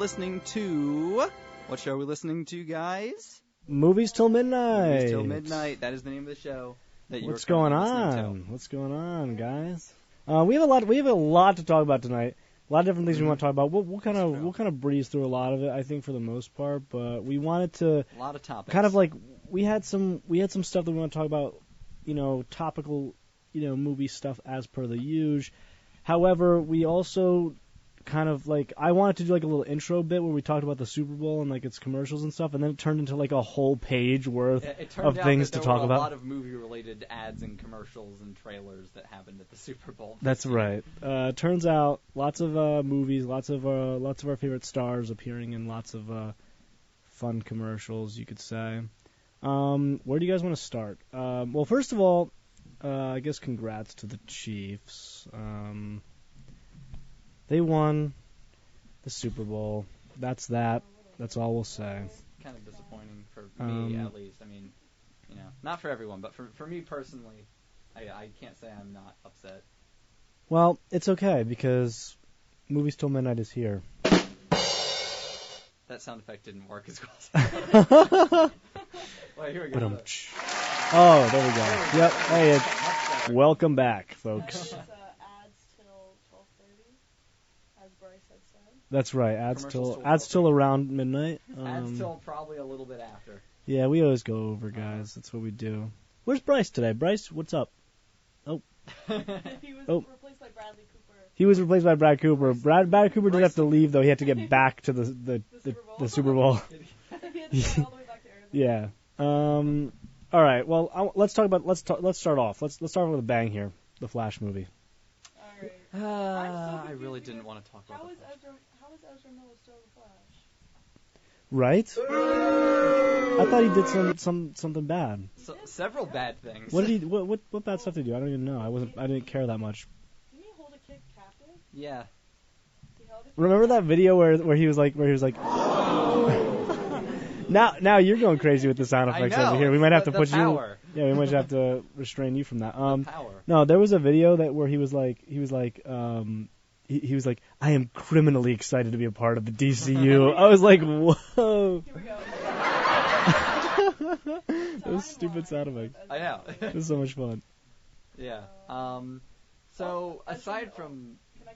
listening to... What show are we listening to, guys? Movies Till Midnight. Movies Till Midnight. That is the name of the show. What's going on? What's going on, guys? We have a lot to talk about tonight. A lot of different things we want to talk about. We'll kind of breeze through a lot of it, I think, for the most part. But we wanted to a lot of topics. Kind of like we had some stuff that we want to talk about. Topical, movie stuff as per the usual. However, we also kind of I wanted to do a little intro bit where we talked about the Super Bowl and its commercials and stuff, and then it turned into a whole page worth of things to talk about. There were a lot of movie-related ads and commercials and trailers that happened at the Super Bowl. That's right. Turns out lots of movies, lots of our favorite stars appearing in lots of fun commercials, you could say. Where do you guys want to start? Well, first of all, I guess congrats to the Chiefs. They won the Super Bowl. That's that. That's all we'll say. Kind of disappointing for me, at least. I mean, not for everyone, but for me personally, I can't say I'm not upset. Well, it's okay because Movies Till Midnight is here. That sound effect didn't work as well. Wait, here we go. Oh, there we go. Yep. Hey, welcome back, folks. That's right. Ads till around midnight. Ads till probably a little bit after. Yeah, we always go over, guys. That's what we do. Where's Bryce today? Bryce, what's up? Oh. He was replaced by Bradley Cooper. He was replaced by Brad Cooper. Brad Cooper didn't have to leave though. He had to get back to the Super Bowl. He had to go all the way back to Arizona. Yeah. All right. Well, let's start off. Let's start with a bang here. The Flash movie. All right. I really didn't want to talk about it. How is Ezra Miller still the Flash? Right? I thought he did something bad. Several bad things. What did he? What bad stuff did he do? I don't even know. I didn't care that much. Didn't he hold a kid captive? Yeah. Remember that video where he was like. Now you're going crazy with the sound effects over here. We might have to put power. you. Yeah, we might have to restrain you from that. The power. No, there was a video where he was like, I am criminally excited to be a part of the DCU. I was like, whoa. Here we go. Those stupid sound effects. I know. It was so much fun. Yeah. So aside from. Can I?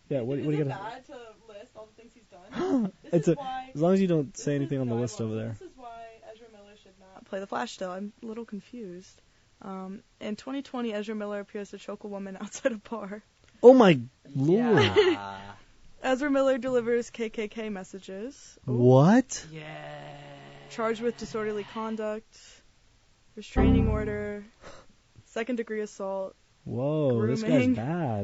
Yeah. What do you got? Is it bad to list all the things he's done? As long as you don't say anything on the list over there. This is why Ezra Miller should not play the Flash. Still, I'm a little confused. In 2020, Ezra Miller appears to choke a woman outside a bar. Oh my lord! Yeah. Ezra Miller delivers KKK messages. Ooh. What? Yeah. Charged with disorderly conduct, restraining order, second-degree assault. Whoa, grooming.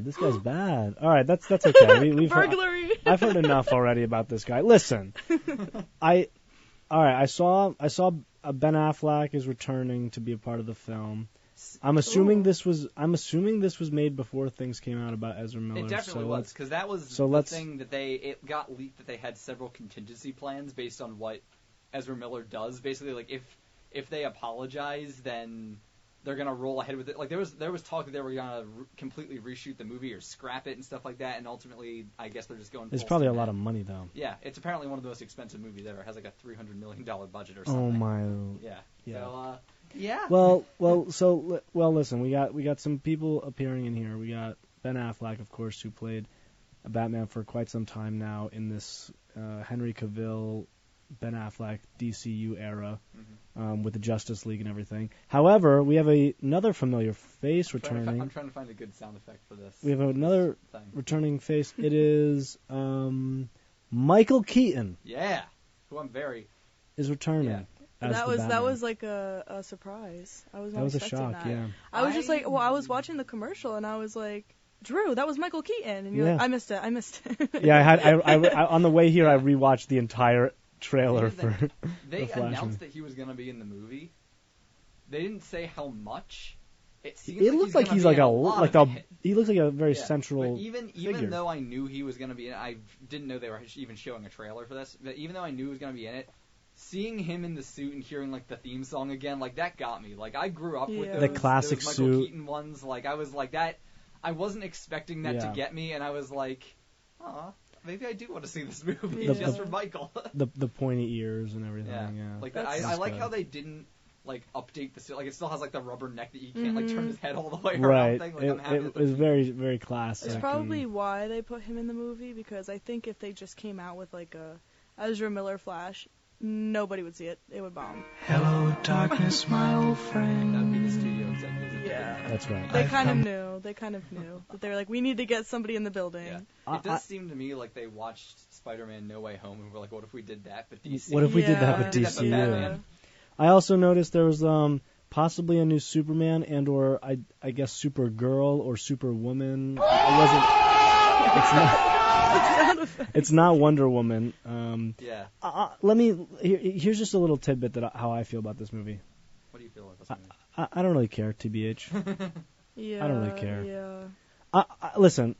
This guy's bad. All right, that's okay. We've burglary. I've heard enough already about this guy. Listen, I saw Ben Affleck is returning to be a part of the film. I'm assuming this was made before things came out about Ezra Miller. It definitely was, because that was the thing that it got leaked that they had several contingency plans based on what Ezra Miller does. Basically, if they apologize, then they're gonna roll ahead with it. There was talk that they were gonna completely reshoot the movie or scrap it and stuff like that. And ultimately, I guess they're just going. It's probably a lot of money though. Yeah, it's apparently one of the most expensive movies ever. It has a $300 million budget or something. Oh my. Yeah. Yeah. So, yeah. Well, listen, we got some people appearing in here. We got Ben Affleck, of course, who played a Batman for quite some time now in this Henry Cavill, Ben Affleck DCU era, with the Justice League and everything. However, we have another familiar face returning. I'm trying to find a good sound effect for this. We have another returning face. It is Michael Keaton. Yeah, who is returning. Yeah. That was like a surprise. I was. That was a shock. That. Yeah. I was just like, I was watching the commercial and I was like, Drew, that was Michael Keaton, and you're like, I missed it. Yeah, I on the way here I rewatched the entire trailer for. They announced that he was going to be in the movie. They didn't say how much. It looks like he's like he looks like a very central. But even though I knew he was going to be in it, I didn't know they were even showing a trailer for this. But even though I knew he was going to be in it, seeing him in the suit and hearing the theme song again, that got me. I grew up with the classic those suit. Michael Keaton ones. I was like that. I wasn't expecting that to get me, and I was like, aw. maybe I do want to see this movie just for Michael. the pointy ears and everything. Yeah. Like I like how they didn't like update the suit. Like it still has like the rubber neck that you can't like turn his head all the way around. Thing. Like, it was very, very classic. It's probably why they put him in the movie, because I think if they just came out with like a Ezra Miller Flash, nobody would see it. It would bomb. Hello, darkness, my old friend. That'd be the studio executives. Yeah, that's right. They kind of knew that they were like, we need to get somebody in the building. Yeah. It does seem to me like they watched Spider-Man No Way Home and were like, what if we did that but DC? What if we did that but DC? Yeah. I also noticed there was possibly a new Superman and or I guess Supergirl or Superwoman. It's not Wonder Woman. Here's just a little tidbit that how I feel about this movie. What do you feel about this movie? I don't really care, TBH. Yeah, I don't really care. Yeah. Listen,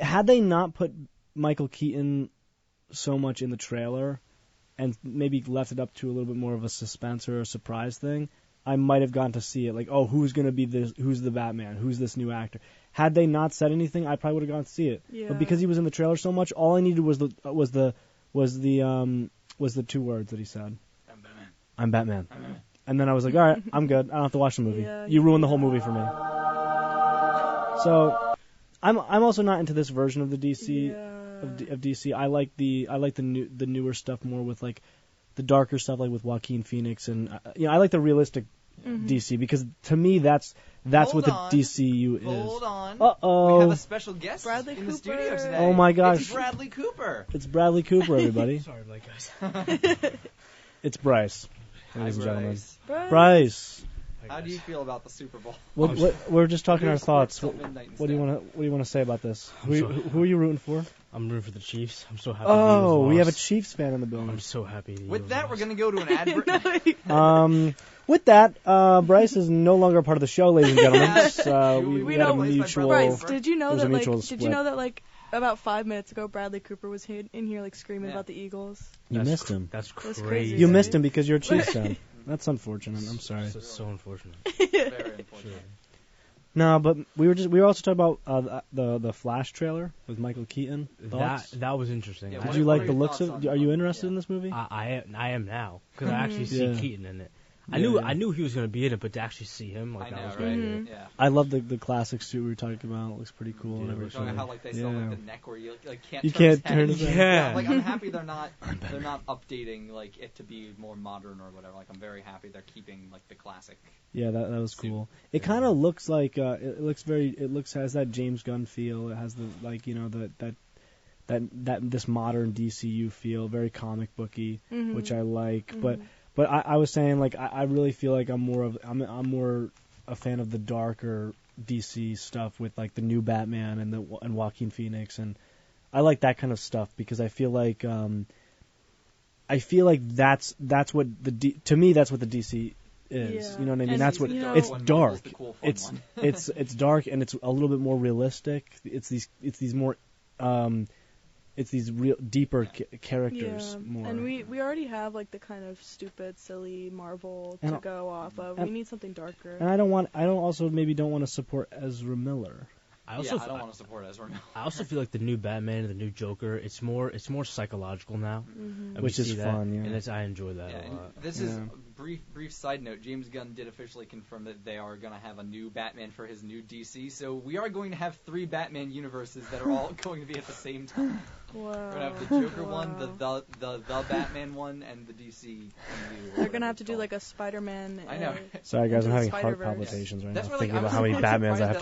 had they not put Michael Keaton so much in the trailer and maybe left it up to a little bit more of a suspense or a surprise thing, I might have gone to see it. Like, oh, who's going to be this? Who's the Batman? Who's this new actor? Had they not said anything, I probably would have gone to see it. Yeah. But because he was in the trailer so much, all I needed was the 2 words that he said. I'm Batman. And then I was like, all right, I'm good. I don't have to watch the movie. Yeah, you ruined the whole movie for me. So, I'm also not into this version of the DC of DC. I like the newer stuff more with like the darker stuff, like with Joaquin Phoenix, and I like the realistic DC because to me that's what the DCU is. Hold on. Uh-oh. We have a special guest Bradley in Cooper. the studio today. Oh my gosh. It's Bradley Cooper. It's Bradley Cooper, everybody. Sorry, guys. It's Bryce. Hi, Ladies and gentlemen. Bryce. How do you feel about the Super Bowl? We're just talking our thoughts. What do you want to say about this? Who are you rooting for? I'm rooting for the Chiefs. I'm so happy. Oh, we have a Chiefs fan in the building. I'm so happy. With that, we're going to go to an ad break. With that, Bryce is no longer a part of the show, ladies and gentlemen. We had a mutual. Bryce, did you know that like about 5 minutes ago, Bradley Cooper was in here like screaming about the Eagles? You missed him. That's crazy. You missed him because you're a Chiefs fan. That's unfortunate. I'm sorry. That's so unfortunate. Very unfortunate. No, but we were also talking about the Flash trailer with Michael Keaton. Thoughts? That was interesting. Did you like the looks of? Are you interested in this movie? I am now because I actually see Keaton in it. I knew he was going to be in it, but to actually see him, like, that was great. Yeah. I love the classic suit we were talking about. It looks pretty cool and everything. How like they still like the neck where you like can't turn his head. Yeah. Like I'm happy they're not updating like it to be more modern or whatever. Like I'm very happy they're keeping like the classic. Yeah, that was cool. It kind of looks like has that James Gunn feel. It has the this modern DCU feel, very comic booky, which I like. But I was saying, like, I really feel like I'm more a fan of the darker DC stuff with like the new Batman and Joaquin Phoenix, and I like that kind of stuff because I feel like that's what to me that's what the DC is. Yeah. You know what I mean? And that's what it's dark. It's dark and it's a little bit more realistic. It's these more it's these real deeper characters more. And we already have like the kind of stupid, silly Marvel to go off of. We need something darker. And I don't want to support Ezra Miller. I don't want to support Ezra Miller. I also feel like the new Batman and the new Joker, it's more psychological now, which is fun. Yeah, and I enjoy that a lot. This is brief side note. James Gunn did officially confirm that they are going to have a new Batman for his new DC. So we are going to have 3 Batman universes that are all going to be at the same time. Wow. We're going to have the Joker one, the Batman one, and the DC. They're going to have to do like a Spider-Man. I know. Sorry guys, I'm having heart palpitations right now thinking about how many Batmans I have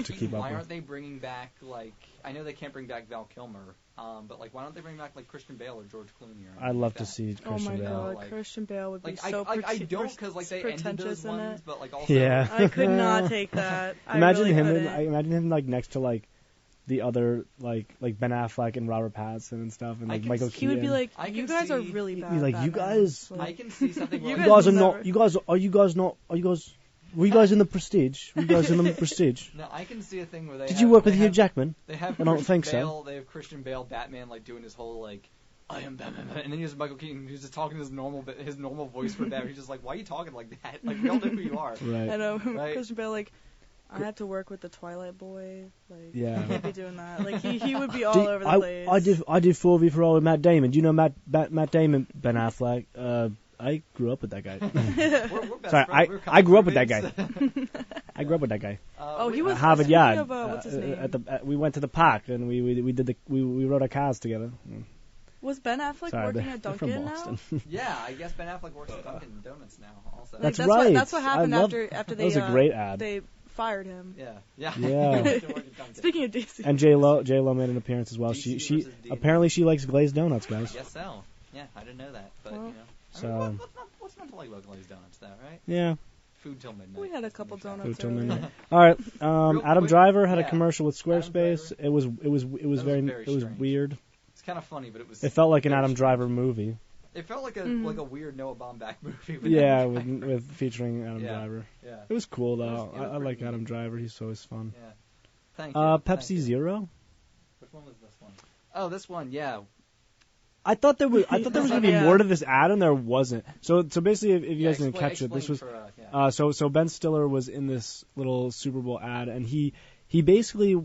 to keep up with. Why aren't they bringing back like? I know they can't bring back Val Kilmer, but like, why don't they bring back like Christian Bale or George Clooney? I'd love to see Christian Bale. Oh my god, Christian Bale would be so I don't because like they ended those ones, but like also I could not take that. Imagine him like next to like the other like Ben Affleck and Robert Pattinson and stuff, and like Michael Keaton. He would be like, you guys are really bad. He's like, you guys. I can see something. You guys are not. You guys are you guys not? Are you guys? Were you guys in the Prestige? Were you guys in the Prestige? No, I can see a thing where they. Did you work with Hugh Jackman? They have. I don't think so. They have Christian Bale, Batman, like doing his whole like, I am Batman, and then he has Michael Keaton, who's just talking his normal voice for Batman. He's just like, why are you talking like that? Like we all know who you are. Right. I know. Right? Christian Bale like, I had to work with the Twilight Boy. Like, yeah. he'd be doing that. Like, he would be all over the place. I did 4v for all with Matt Damon. Do you know Matt Damon, Ben Affleck? I grew up with that guy. we're Sorry, I grew up with that guy. I grew up with that guy. He was Harvard Yard. What's his name? We went to the park and we rode our cars together. Was Ben Affleck working at Dunkin' now? Yeah, I guess Ben Affleck works at Dunkin' Donuts now. Also, that's right. That's what happened after they. That was a great ad. They fired him. Yeah. Speaking of DC. And J Lo made an appearance as well. She apparently she likes glazed donuts, guys. Yes, so. Yeah, I didn't know that, but So. What's not to like about glazed donuts, though, right? Yeah. Food till midnight. We had a couple donuts. Food till midnight. All right. Adam Driver had a commercial with Squarespace. It was very weird. It's kind of funny, but it was. It felt like an Adam Driver movie. It felt like a weird Noah Baumbach movie. With featuring Adam Driver. Yeah. It was cool though. I like Adam Driver. He's always fun. Yeah. Thank you. Pepsi Zero. Which one was this one? Oh, this one. Yeah. I thought there was gonna be more to this ad, and there wasn't. So basically, if you guys didn't catch it, this was so Ben Stiller was in this little Super Bowl ad, and he basically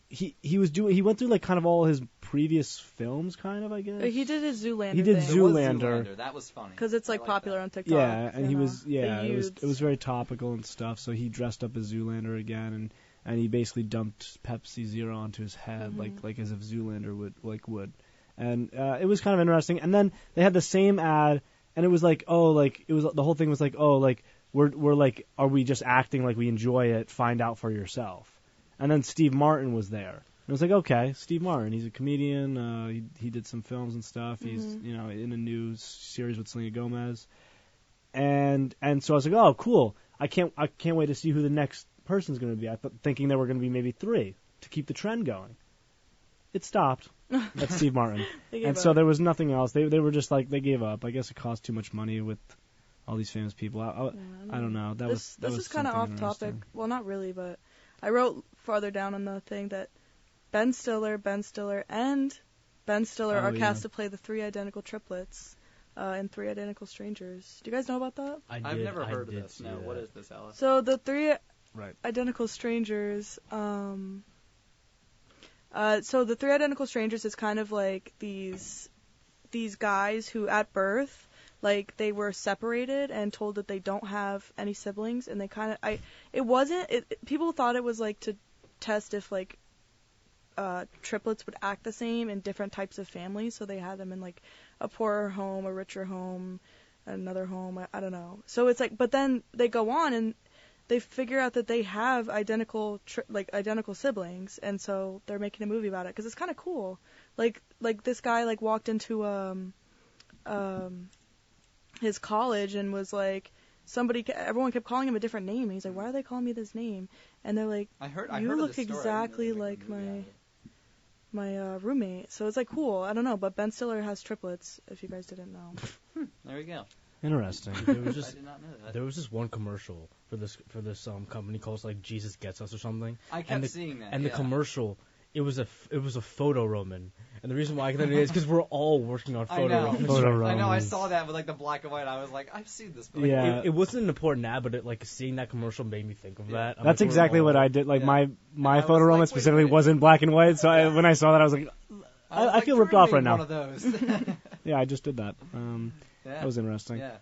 he went through like kind of all his previous films, kind of, I guess. He did his Zoolander. He did Zoolander. That was funny because it's like popular on TikTok. Yeah, and he was it was very topical and stuff. So he dressed up as Zoolander again, and he basically dumped Pepsi Zero onto his head, like as if Zoolander would. And it was kind of interesting. And then they had the same ad, and it was like, the whole thing was like, we're like, are we just acting like we enjoy it? Find out for yourself. And then Steve Martin was there. And it was like, okay, Steve Martin, he's a comedian. He did some films and stuff. He's in a new series with Selena Gomez. And so I was like, oh, cool. I can't wait to see who the next person's going to be. Thinking there were going to be maybe 3 to keep the trend going. It stopped. That's Steve Martin. And so there was nothing else. They were just like, they gave up. I guess it cost too much money with all these famous people. I don't know. This is kind of off topic. Well, not really, but I wrote farther down on the thing that Ben Stiller, and Ben Stiller are cast to play the 3 identical triplets in 3 Identical Strangers. Do you guys know about that? I've never heard of this. No, what is this, Alice? So the 3 Identical Strangers. So the 3 Identical Strangers is kind of like these guys who at birth, like, they were separated and told that they don't have any siblings, and they kind of people thought it was like to test if like triplets would act the same in different types of families, so they had them in like a poorer home, a richer home, another home, I don't know. So it's like, but then they go on and they figure out that they have identical siblings, and so they're making a movie about it because it's kind of cool. Like this guy like walked into his college and was like, everyone kept calling him a different name. And he's like, why are they calling me this name? And they're like, you look exactly like my roommate. So it's like cool. I don't know, but Ben Stiller has triplets. If you guys didn't know. There we go. Interesting. There was just, I did not know that. There was this one commercial for this company called like Jesus Gets Us or something. I kept seeing that. And the commercial, it was a photo Roman. And the reason why I can is because we're all working on photo Romans. I know. I saw that with like the black and white. I was like, I've seen this. But it wasn't an important ad, but seeing that commercial made me think of that. That's exactly what I did. Like my photo Roman specifically wasn't black and white. So when I saw that, I was like, I feel ripped off right now. One of those. Yeah, I just did that. That was interesting. Yeah.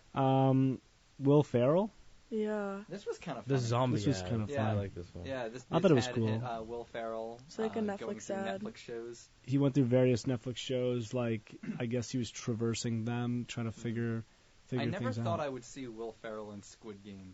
Will Ferrell. Yeah. This was kind of fun. The zombie. This was kind of fun. I like this one. Yeah, I thought it was cool. Will Ferrell. It's like a Netflix ad. Netflix shows. He went through various Netflix shows. Like, I guess he was traversing them, trying to figure things out. I never thought I would see Will Ferrell in Squid Game.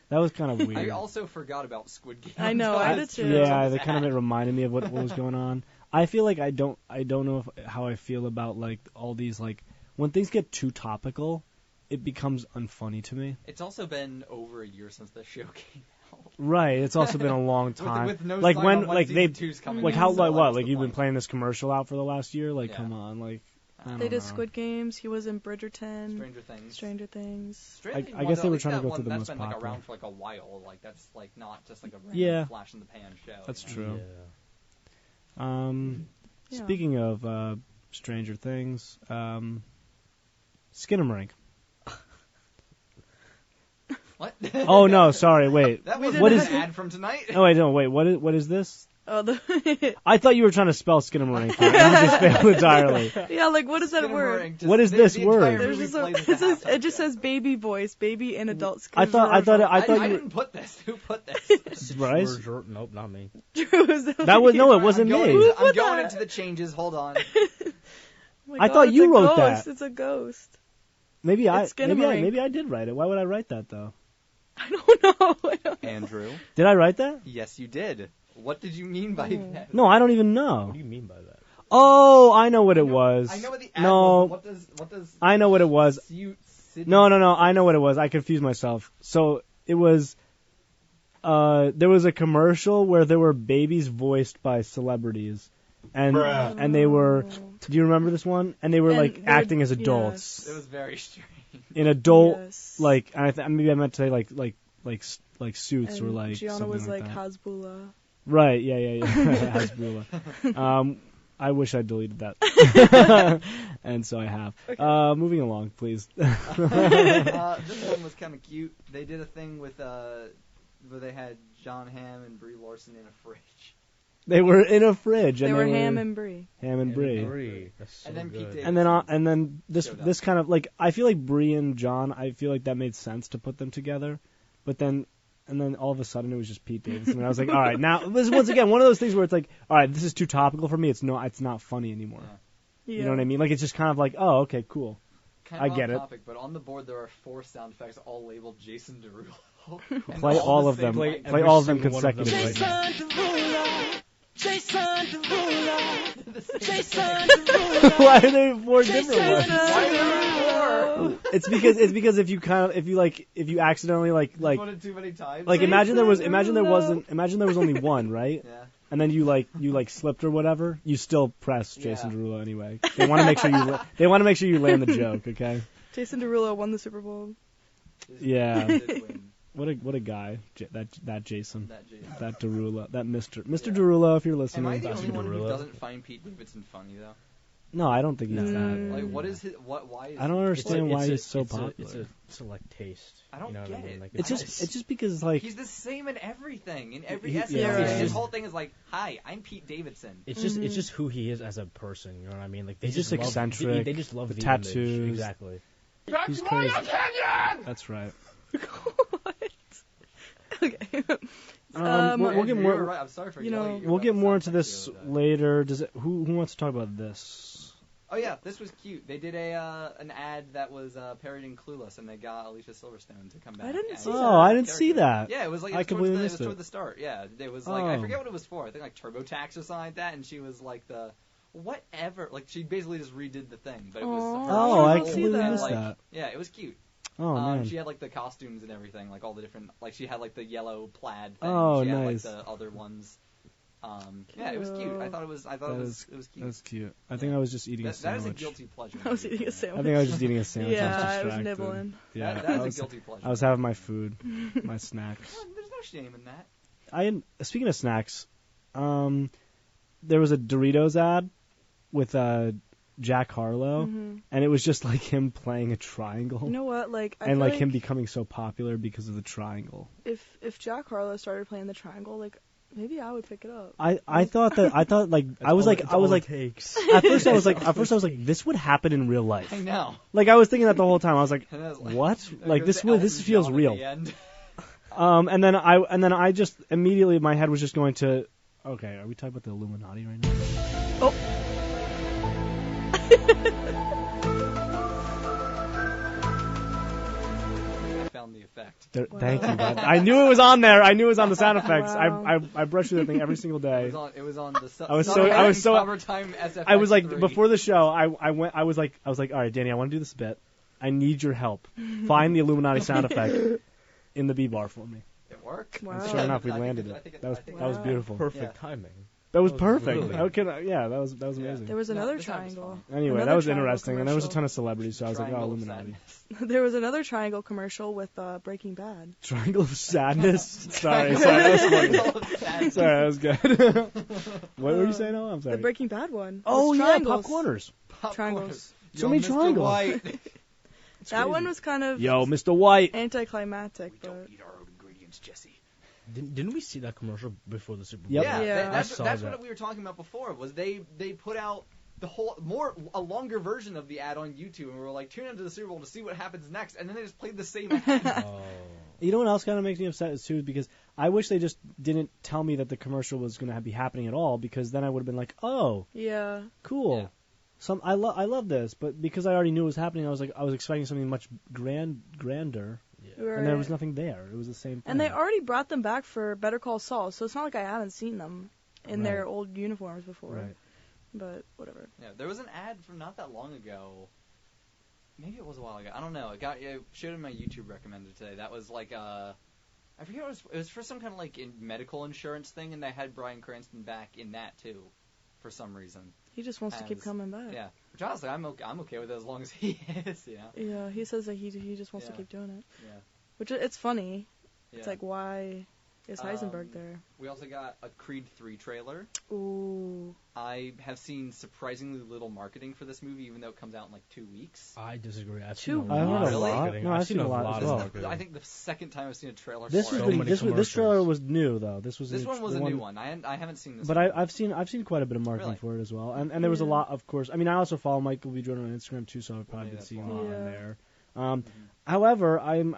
That was kind of weird. I also forgot about Squid Game. I know, I did too. Yeah, they kind of reminded me of what was going on. I feel like I don't know how I feel about like all these like when things get too topical. It becomes unfunny to me. It's also been over a year since the show came out. Right. It's also been a long time. with no like when, on like they, like how, like what? Like you've been point. Playing this commercial out for the last year. Like, come on, like. They did Squid Games. He was in Bridgerton. Stranger Things. I guess they were trying to go through the most popular. That's been like around for like a while. Like that's like not just like a random flash in the pan show. That's true. Yeah. Speaking of Stranger Things, Skinamarink. What? Oh no, sorry, wait. That was what an is ad from tonight. Oh wait, no, wait. What is this? Oh, I thought you were trying to spell Skinamarink. You just failed entirely. Yeah, like what is that word? What is this word? It just says baby voice, baby in adult skin. I thought I you didn't put this. Who put this? Bryce? Nope, not me. That was no, it wasn't me. I'm going into the changes. Hold on. I thought you wrote that. It's a ghost. Maybe I did write it. Why would I write that though? I don't know. Andrew. Did I write that? Yes, you did. What did you mean by that? No, I don't even know. What do you mean by that? Oh, I know what it was. I know what the ad was. What does? I know what it was. No. I know what it was. I confused myself. So it was. There was a commercial where there were babies voiced by celebrities, and they were. Do you remember this one? And they were like acting as adults. Yes. It was very strange. In adult, like maybe I meant to say like suits and or like. Gianna was like Hasbullah. Right. Yeah. Hasbullah. I wish I deleted that. And so I have. Okay. Moving along, please. This one was kind of cute. They did a thing with where they had John Hamm and Brie Larson in a fridge. They were in a fridge. They were Ham and Brie. Ham and Brie. That's so and then good. Pete and then this kind of like I feel like Brie and John. I feel like that made sense to put them together, but then. And then all of a sudden it was just Pete Davidson, and I was like, all right, now this is once again one of those things where it's like, all right, this is too topical for me. It's not funny anymore. Yeah. You know what I mean? Like it's just kind of like, oh, okay, cool. Kind of I get topic, it. But on the board there are 4 sound effects all labeled Jason Derulo. Play all of them. Play all of them consecutively. Jason Derulo. Jason Derulo. Why are there 4 different ones? Why are there 4? It's because if you accidentally like done it too many times. Like imagine there was only one, right? Yeah. And then you slipped or whatever, you still press Jason Derulo anyway. They want to make sure you land the joke, okay? Jason Derulo won the Super Bowl. Yeah. What a guy, that Jason, that Derulo, that Mr. Derulo, if you're listening. Am I the only one who doesn't find Pete Davidson funny though? No, I don't think he's that. Like, what is his? Why is? I don't understand why he's so popular. It's a like taste. I don't get it. Like, it's just because like he's the same in everything. In every essence, his whole thing is like, "Hi, I'm Pete Davidson." It's just who he is as a person. You know what I mean? Like he's just eccentric. They just love the tattoos. Image. Exactly. He's crazy. That's right. What? Okay. We'll get more. Right. I'm sorry for we'll get more into this later. Who wants to talk about this? Oh yeah, this was cute. They did an ad that was parodying Clueless, and they got Alicia Silverstone to come back. I didn't see that. Oh, I didn't see that. Yeah, it was like I completely missed it. Toward the start. Yeah, it was like I forget what it was for. I think like TurboTax or something like that, and she was like the whatever. Like she basically just redid the thing, but it was. I completely missed that. Yeah, it was cute. Oh man. She had like the costumes and everything, like all the different. Like she had like the yellow plaid thing. Oh, she nice. had like the other ones. Yeah, it was cute. I thought it was cute. That's cute. I think I was just eating a sandwich. That is a guilty pleasure. I was eating a sandwich. I think I was just eating a sandwich. Yeah, I was nibbling. Yeah, that is a guilty pleasure. I was having my food, my snacks. There's no shame in that. Speaking of snacks, there was a Doritos ad with Jack Harlow, and it was just like him playing a triangle. You know what? Like and like him becoming so popular because of the triangle. If Jack Harlow started playing the triangle, like maybe I would pick it up. I thought like I was like at first I was like this would happen in real life. I know. Like I was thinking that the whole time. I was like, what? Like this feels real. And then I just immediately my head was just going to, okay, are we talking about the Illuminati right now? Oh. I found the effect. Thank you, bud. I knew it was on there. I knew it was on the sound effects. Wow. I brush through that thing every single day. It was on the. I was so. Time SFX I was like 3. before the show. I was like, all right, Danny, I want to do this bit. I need your help. Find the Illuminati sound effect in the B bar for me. It worked. Wow. And sure enough, we landed it. That was beautiful. Perfect timing. That was perfect. That was amazing. There was another triangle. Anyway, that was interesting, and there was a ton of celebrities, so I was like, oh, Illuminati. There was another triangle commercial with Breaking Bad. Triangle of Sadness? Sorry, that was funny. Sorry, that was good. What were you saying, Ella? I'm sorry. The Breaking Bad one. Oh, yeah, Pop Corners. Triangles. So many triangles. That one was kind of Yo, Mr. White. anticlimactic, We but don't eat our own ingredients, Jesse. Didn't we see that commercial before the Super Bowl? Yep. Yeah, that's that. what we were talking about before. Was they put out a longer version of the ad on YouTube, and we were like, tune into the Super Bowl to see what happens next, and then they just played the same ad. Oh. You know what else kind of makes me upset is too, because I wish they just didn't tell me that the commercial was going to be happening at all, because then I would have been like, oh, yeah. cool. Yeah. I love this, but because I already knew it was happening, I was expecting something much grander. Yeah. Right. And there was nothing there. It was the same thing. And they already brought them back for Better Call Saul, so it's not like I haven't seen them in their Right. old uniforms before. Right. But whatever. Yeah, there was an ad from not that long ago. Maybe it was a while ago. I don't know. It showed in my YouTube recommended today. That was like I forget what it was. It was for some kind of like medical insurance thing, and they had Bryan Cranston back in that too, for some reason. He just wants to keep coming back. Yeah, which honestly I'm okay with it as long as he is. You know. Yeah, he says that he just wants to keep doing it. Yeah. Which it's funny. Yeah. It's like, why is Heisenberg there? We also got a Creed 3 trailer. Ooh. I have seen surprisingly little marketing for this movie, even though it comes out in like 2 weeks. I disagree. I've Two seen a lot weeks? of marketing. No, I've seen a lot as of well. marketing. I think the second time I've seen a trailer This for was it. this trailer was new though. This one was a new one. I haven't seen this. But one. I've seen quite a bit of marketing Really? for it as well, and there was a lot, of course. I mean, I also follow Michael B. Jordan on Instagram too, so I've probably maybe been that's seeing why. a lot in Yeah. there. However, I'm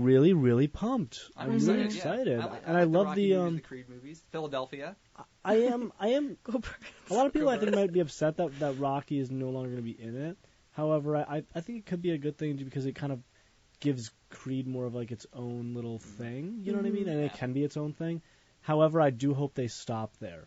really pumped. I'm really excited, I like and I the love Rocky the movies, the Creed movies. Philadelphia. I am. Go Birds. A lot of people Go I think Birds. might be upset that Rocky is no longer going to be in it. However, I think it could be a good thing because it kind of gives Creed more of like its own little thing. You know what I mean? And it can be its own thing. However, I do hope they stop there.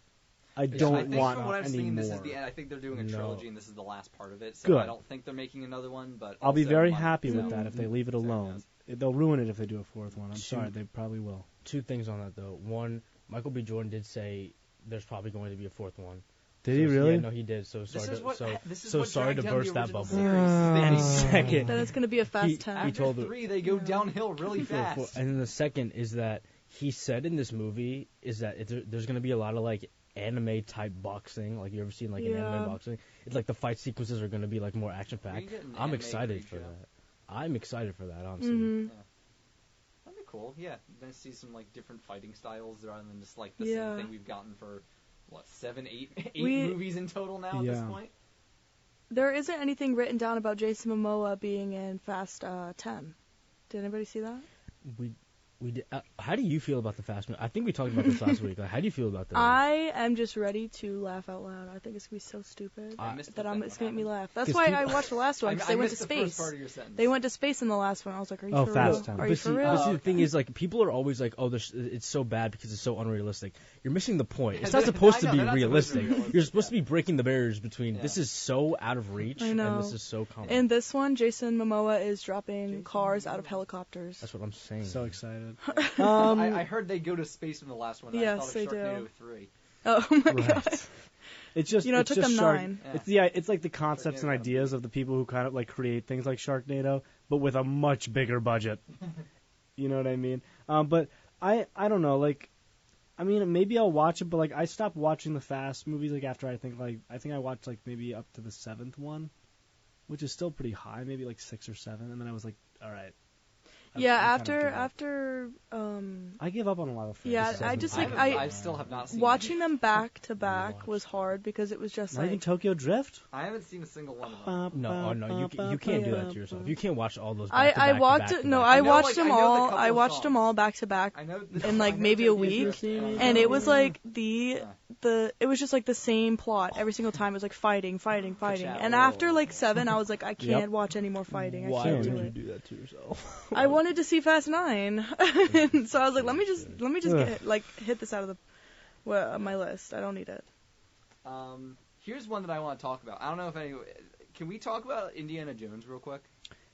I don't I think want from what I've any seen, more. this is the end. I think they're doing a No. trilogy, and this is the last part of it. So Good. I don't think they're making another one. But I'll be also very money, happy so- with that if they leave it Fair alone. enough. They'll ruin it if they do a fourth one. I'm Two- sorry, they probably will. Two things on that though. One, Michael B. Jordan did say there's probably going to be a fourth one. Did he really? Yeah, no, he did. So sorry. This is So what sorry to dragged down burst the that original bubble. series. And They- second, Then it's going to be a Fast 10. he After told her- 3, they go downhill really fast. and then the second is that he said in this movie is that there's going to be a lot of like anime type boxing. Like you ever seen like an Yeah. anime boxing? It's like the fight sequences are going to be like more action We packed. get an I'm anime excited Creed for show. that. I'm excited for that, honestly. Mhm. That'd be cool. Yeah, then see some like different fighting styles rather than just like the Yeah. same thing we've gotten for what 7, 8 We- movies in total now at this point. There isn't anything written down about Jason Momoa being in Fast 10. Did anybody see that? We did, how do you feel about the Fast movie? I think we talked about this last week. Like, how do you feel about that? I am just ready to laugh out loud. I think it's going to be so stupid I missed the that thing. it's What going to make me happened? laugh. That's 'Cause why people- I watched the last one, because I they went to missed the first space. part of your sentence. They went to space in the last one. I was like, are you for Fast real? 10. Are you But for see, real? but see, the okay. thing is, like, people are always like, "Oh, it's so bad because it's so unrealistic." You're missing the point. It's not I supposed to know, be they're not supposed to be realistic. realistic, You're supposed yeah. to be breaking the barriers between. Yeah. This is so out of reach, I know. and this is so common. In this one, Jason Momoa is dropping cars out of helicopters. That's what I'm saying. So excited. I heard they go to space in the last one. Yes, I thought they of Sharknado do. 3. Oh my Right. god. It's just You know, it it's took just them Shark- 9. Yeah. It's like the concepts and Sharknado. ideas of the people who kind of like create things like Sharknado, but with a much bigger budget. You know what I mean? But I don't know. Like, I mean, maybe I'll watch it, but like I stopped watching the Fast movies like after I think I watched like maybe up to the 7th one, which is still pretty high, maybe like 6 or 7, and then I was like, all right. Yeah, I kind of after I give up on a lot of things. Yeah, I just like I still have not seen watching them back to back was hard because it was just Not even like Tokyo Drift. I haven't seen a single one of them. No, you can't do that to yourself. You can't watch all those. I back-to-back to watched back it. to No, back. I I know, watched like, them I know the all. couple I of watched them songs. all back to back I know in like I know maybe a Tokyo week, Drift, and it was like it was just like the same plot every single time. It was like fighting, and after like 7, I was like, I can't watch any more fighting. I Why can't would do you it. do that to yourself? I wanted to see Fast 9, so I was like, let me just hit this out of my list. I don't need it. Here's one that I want to talk about. I don't know if can we talk about Indiana Jones real quick?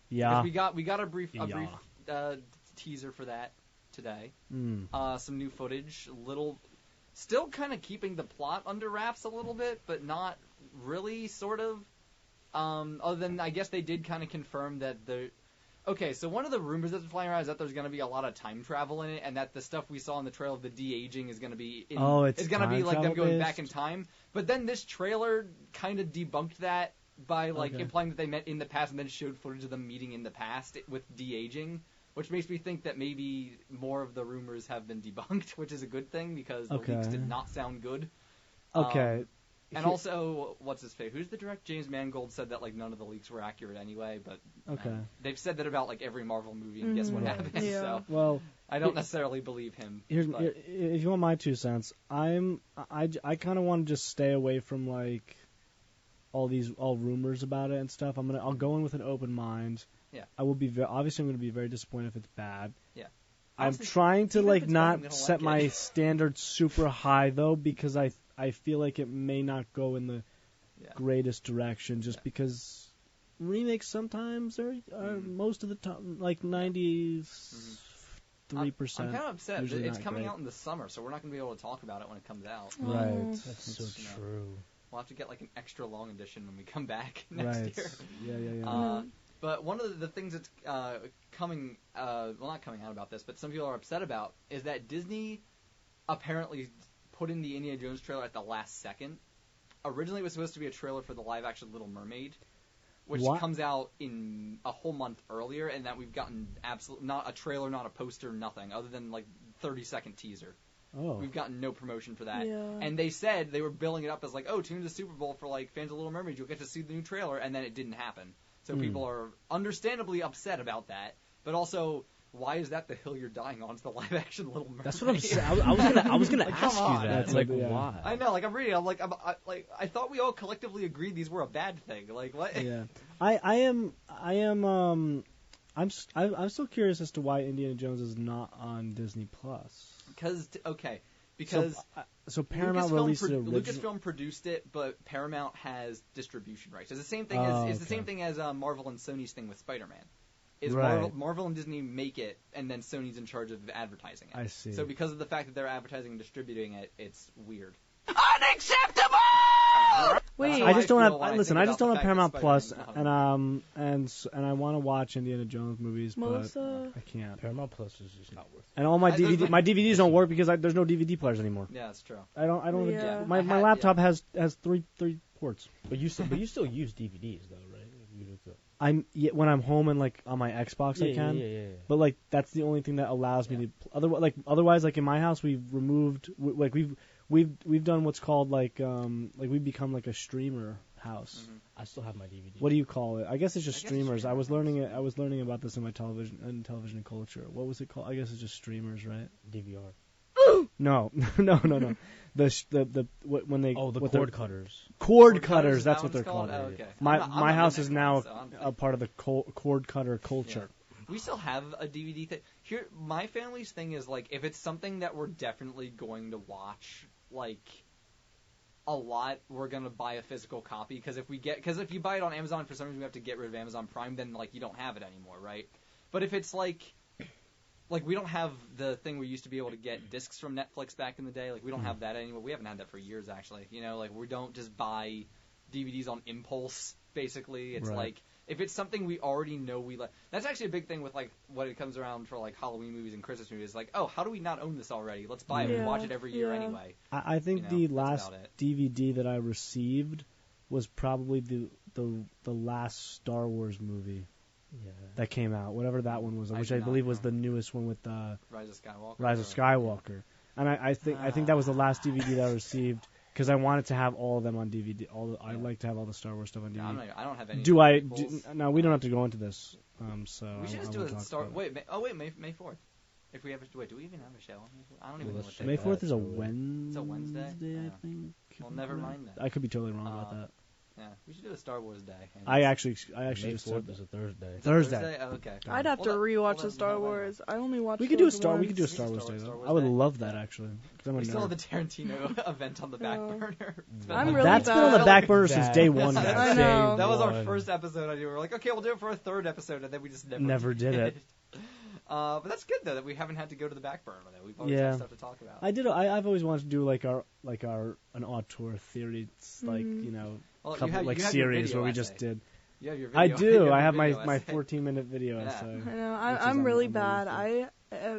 Yeah. Because we got a brief Yeah. teaser for that today. Mm. Some new footage, still kind of keeping the plot under wraps a little bit, but not really, sort of. Other than I guess they did kind of confirm that Okay, so one of the rumors that's flying around is that there's going to be a lot of time travel in it, and that the stuff we saw in the trailer of the de-aging is going to be it's going to be like them time going travel back in time. But then this trailer kind of debunked that by implying that they met in the past and then showed footage of them meeting in the past with de-aging, which makes me think that maybe more of the rumors have been debunked, which is a good thing because the leaks did not sound good. Okay. And also, what's his face? Who's the director? James Mangold said that none of the leaks were accurate anyway, but they've said that about every Marvel movie, and guess what happened? Yeah. So well, I don't necessarily believe him. If you want my 2 cents, I kind of want to just stay away from all rumors about it and stuff. I'll go in with an open mind. Yeah. I will be obviously I'm going to be very disappointed if it's bad. Yeah. I'm trying to not set my standards super high though, because I feel like it may not go in the greatest direction, just because remakes sometimes are most of the time 93%. I'm kind of upset. It's coming out in the summer, so we're not going to be able to talk about it when it comes out. Right. That's so true. We'll have to get an extra long edition when we come back next year. Yeah. But one of the things that's not coming out about this, but some people are upset about, is that Disney apparently put in the Indiana Jones trailer at the last second. Originally, it was supposed to be a trailer for the live-action Little Mermaid, which comes out in a whole month earlier, and that we've gotten not a trailer, not a poster, nothing, other than 30-second teaser. Oh. We've gotten no promotion for that. Yeah. And they said they were billing it up as tune in to Super Bowl for fans of Little Mermaid, you'll get to see the new trailer, and then it didn't happen. So people are understandably upset about that. But also, why is that the hill you're dying on? It's the live-action Little Mermaid. That's what I'm saying. I was gonna ask you that. Why? I know. I'm reading. I thought we all collectively agreed these were a bad thing. What? Yeah. I'm still curious as to why Indiana Jones is not on Disney Plus. Because Paramount released it originally. Lucasfilm produced it, but Paramount has distribution rights. It's the same thing as Marvel and Sony's thing with Spider-Man. Marvel and Disney make it, and then Sony's in charge of advertising it. I see. So because of the fact that they're advertising and distributing it, it's weird. Unacceptable! Wait, I just don't have Paramount Plus, and I want to watch Indiana Jones movies, but I can't. Paramount Plus is just not worth it. And all my DVDs don't work because there's no DVD players anymore. Yeah, that's true. I don't. Yeah. My laptop has three ports. But you still use DVDs though, right? When I'm home and on my Xbox I can. Yeah. But that's the only thing that allows me to. Otherwise, in my house we've removed we've done what's called we've become a streamer house. Mm-hmm. I still have my DVD. What do you call it? I guess it's just streamers. I was learning about this in my television and culture. What was it called? I guess it's just streamers, right? DVR. No. The cord cutters. Cord cutters. That's what they're called. Oh, okay. My house is now a part of the cord cutter culture. Yeah. We still have a DVD thing. Here, my family's thing is if it's something that we're definitely going to watch, a lot, we're gonna buy a physical copy. Because if you buy it on Amazon, for some reason we have to get rid of Amazon Prime, then you don't have it anymore, right? But if it's we don't have the thing we used to be able to get discs from Netflix back in the day. We don't have that anymore. We haven't had that for years, actually. We don't just buy DVDs on impulse, basically. It's right. If it's something we already know we like. That's actually a big thing with, when it comes around for, Halloween movies and Christmas movies. Oh, how do we not own this already? Let's buy it and watch it every year anyway. I think the last DVD that I received was probably the last Star Wars movie. Yeah. That came out, whatever that one was, which I believe was the newest one with Rise of Skywalker. Rise of Skywalker, and I think that was the last DVD that I received because I wanted to have all of them on DVD. I like to have all the Star Wars stuff on DVD. I don't have any. No, we don't have to go into this. So we should just do a Star. Wait, May 4th. If we have do we even have a show on May 4th? I don't even know what day. May 4th is a Wednesday. It's a Wednesday. I think. Well, never mind that. I could be totally wrong about that. Yeah, we should do a Star Wars day. I actually May just 4th is a Thursday. Thursday. Oh, okay. I'd have to rewatch the Star Wars. I only watched. We could do a Star Wars day though. I would love that actually. We still have the Tarantino event on the back burner. I'm really That's been on the back burner since day one. I know. That was our first episode. We were like, okay, we'll do it for a third episode, and then we just never did it. But that's good though that we haven't had to go to the back burner with it. We've always had stuff to talk about. I've always wanted to do an auteur theory, series where we just did. You have your video. I do. I have my 14-minute video essay. I know. I'm really bad. I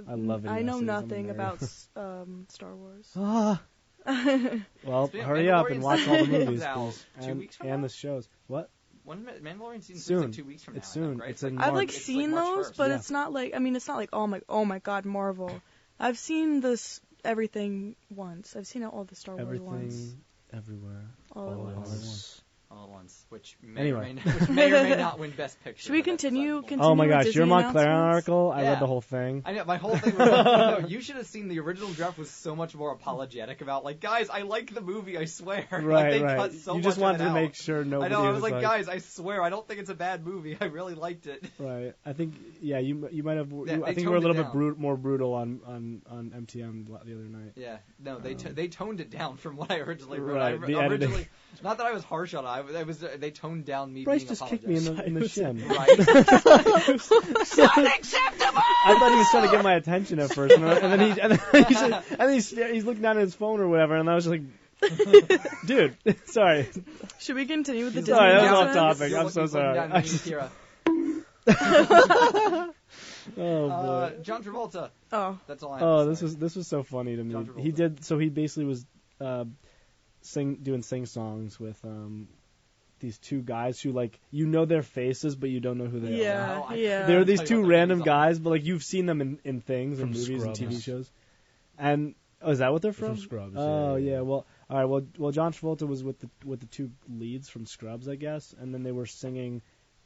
love it. I know nothing about Star Wars. Well, hurry up and watch all the movies, please. 2 weeks from and now? the shows. What? When Mandalorian season 3 is Soon. like 2 weeks from now. It's soon. Right? It's in I've March. like seen March those, 1st. but Yeah. it's not like it's not like oh my god, Marvel. I've seen this everything once. I've seen all the Star Wars Everything, once. everywhere. All at all at once. once. All at once, which may, Anyway. or may not win Best Picture. Should we but that's continue? beside the point. Oh my with gosh, Disney your Montclair announcements? article, I Yeah. read the whole thing. I know, my whole thing was no, you should have seen the original draft was so much more apologetic about, like, guys, I like the movie, I swear. Like, Right, they right. cut so You just much wanted of it to out. make sure nobody I know, I was was like, guys, I swear, I don't think it's a bad movie. I really liked it. Right. I think, yeah, you might have, Yeah, I they think we were a toned little it bit more brutal on MTM the other night. Yeah, no, they toned it down from what I originally wrote. Right, the originally, editing. not that I was harsh on it. They toned down me Bryce being just apologetic. kicked me in the shin. Right. Unacceptable! I thought he was trying to get my attention at first, and then he's looking down at his phone or whatever, and I was just like, dude, sorry. Should we continue with the Disney Sorry, that was off announcements? topic. You're I'm so looking sorry. down at me, Kira. Oh boy. John Travolta. Oh, That's all I have. Oh, to say. this was so funny to me. John Travolta. He basically was doing sing songs with these two guys who, like, you know their faces but you don't know who they are. yeah, Oh, I- yeah. There are these Tell you two what, random they're guys, but like you've seen them in things From and movies Scrubs. and TV shows. And is that what they're From from? Scrubs. Oh yeah. Well, all right. Well, John Travolta was with the two leads from Scrubs, I guess, and then they were singing,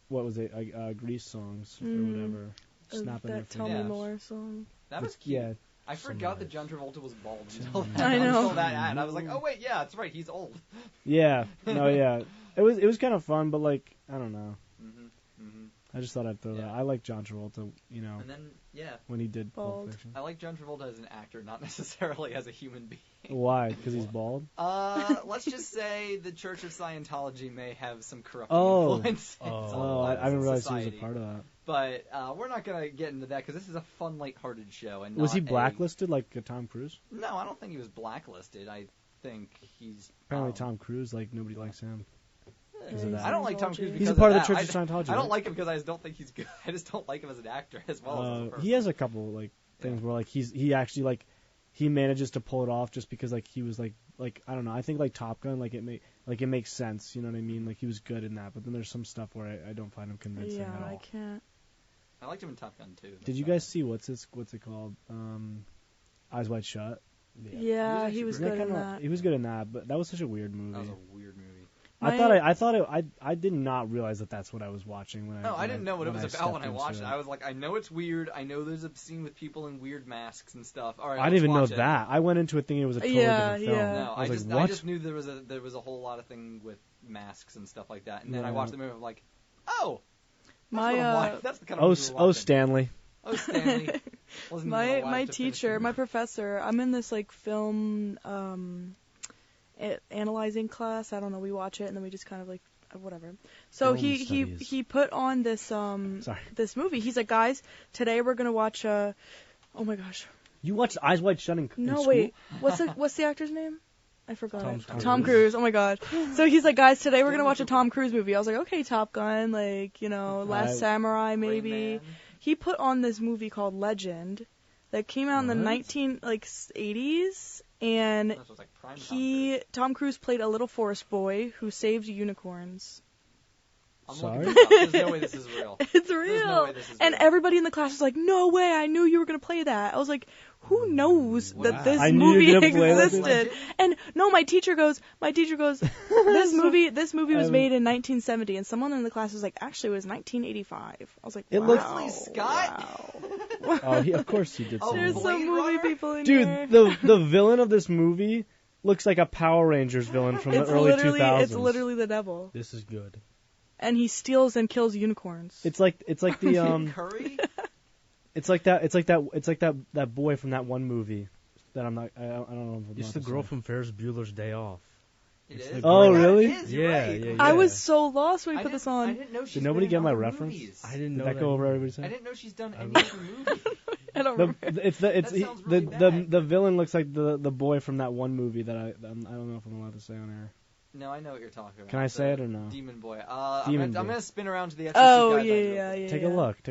what was it, Grease songs or whatever, snapping their That Tell fingers. Me More song. That was cute. Yeah. I forgot that John Travolta was bald until that. I know. Until that ad. I was like, oh wait, yeah, that's right, he's old. Yeah. No. Yeah. It was kind of fun, but like I don't know. Mm-hmm. I just thought I'd throw that. Yeah. I like John Travolta, And then, yeah, when he did Pulp Bald. Fiction. I like John Travolta as an actor, not necessarily as a human being. Why? Because he's bald? Let's just say the Church of Scientology may have some corrupting Oh. influence. Oh, I didn't realize he was a part of that. But we're not gonna get into that because this is a fun, lighthearted show. And Was he not blacklisted like Tom Cruise? No, I don't think he was blacklisted. I think he's Apparently Tom Cruise, like, nobody likes him. Because of that. I don't like Tom Cruise because He's a part of that. the Church of Scientology. I don't right? like him because I just don't think he's good. I just don't like him as an actor as well as a person. He has a couple like things where like he actually like he manages to pull it off just because like he was like I don't know. I think like Top Gun it makes sense. You know what I mean? Like he was good in that. But then there's some stuff where I don't find him convincing Yeah, at all. I can't. I liked him in Top Gun too. Did you guys see what's it called? Eyes Wide Shut. Yeah, he was Isn't good in kinda- that. He was good in that, but that was such a weird movie. That was a weird movie. I did not realize that's what I was watching when No, I didn't know what it was about when I stepped watched into it. I was like, I know it's weird. I know there's a scene with people in weird masks and stuff. All right, I didn't even know let's watch it. that. I went into it thinking it was a totally different film. Yeah. No, I was just like, what? I just knew there was a whole lot of thing with masks and stuff like that. And then I Yeah. watched the movie. I'm like, oh, My that's the kind of movie we're watching. Stanley. Oh, Stanley. Wasn't even alive my to finish teacher, the my movie. professor, I'm in this like film analyzing class. I don't know. We watch it and then we just kind of like whatever. So Film studies. he put on this this movie. He's like, guys, today we're gonna watch oh my gosh. You watched Eyes Wide Shut in No, school? wait. What's the actor's name? I forgot. Tom Cruise. Oh my god. So he's like, guys, today we're gonna watch a Tom Cruise movie. I was like, okay, Top Gun, like, you know, Last Samurai Rain maybe. Man. He put on this movie called Legend that came out in the 80s, and That was like prime Tom Cruise played a little forest boy who saved unicorns. I'm Sorry? looking this up. There's no way this is real. It's There's no real. way this is And real. everybody in the class was like, no way, I knew you were going to play that. I was like, who knows Wow. that this I knew you movie were gonna play that. existed? And no, my teacher goes, this movie was made in 1970, and someone in the class was like, actually, it was 1985. I was like, It wow. looks- Ridley Scott? Wow. Oh, of course he did. Oh, say There's that. Blade some movie Runner? people in here. Dude, the villain of this movie looks like a Power Rangers villain from the early 2000s. It's literally the devil. This is good. And he steals and kills unicorns. It's like the Curry? it's like that boy from that one movie that I don't know. If I'm It's allowed the to girl say. from Ferris Bueller's Day Off. It It's is? the Oh, Yeah, really? it is, you're Yeah, right. yeah, I yeah. was so lost when we I put this didn't- I on. didn't know she's Did nobody been get in my other reference? movies. I didn't Did know that go over everybody's I head? didn't know she's done I any don't- other movie. I don't The remember. That sounds really bad. the villain looks like the boy from that one movie that I don't know if I'm allowed to say on air. No, I know what you're talking about. Can I say it or no? Demon Boy. Demon I'm Boy. gonna spin around to the FCC Oh, guidelines yeah, real yeah, quick. yeah. Take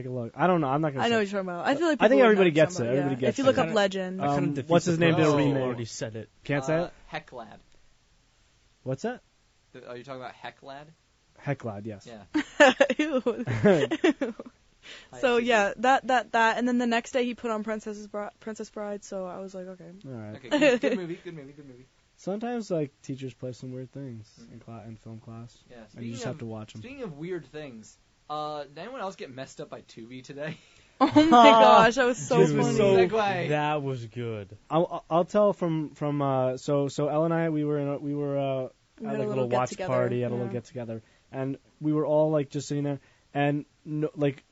a look. I don't know. I'm not gonna. I say know what you're talking about. I feel like I think people would everybody know what gets you're it. talking about, Everybody yeah. gets If you it. look up Kinda- Legend. That kind of Um, defeats what's his the name? purpose. Did a You remake. already said it. Can't say it. Hecklad. What's that? Are you talking about Hecklad? Hecklad, yes. Yeah. Ew. So yeah, that, and then the next day he put on Princess Bride. So I was like, okay. All right. Okay, good movie. Sometimes like teachers play some weird things in film class. Yeah. And you just have to watch them. Speaking of weird things, did anyone else get messed up by Tubi today? Oh my gosh, that was so funny. Segue. That was good. I'll tell from so Elle and I we were at like a little watch party at a little get together, and we were all like just sitting there, and no, like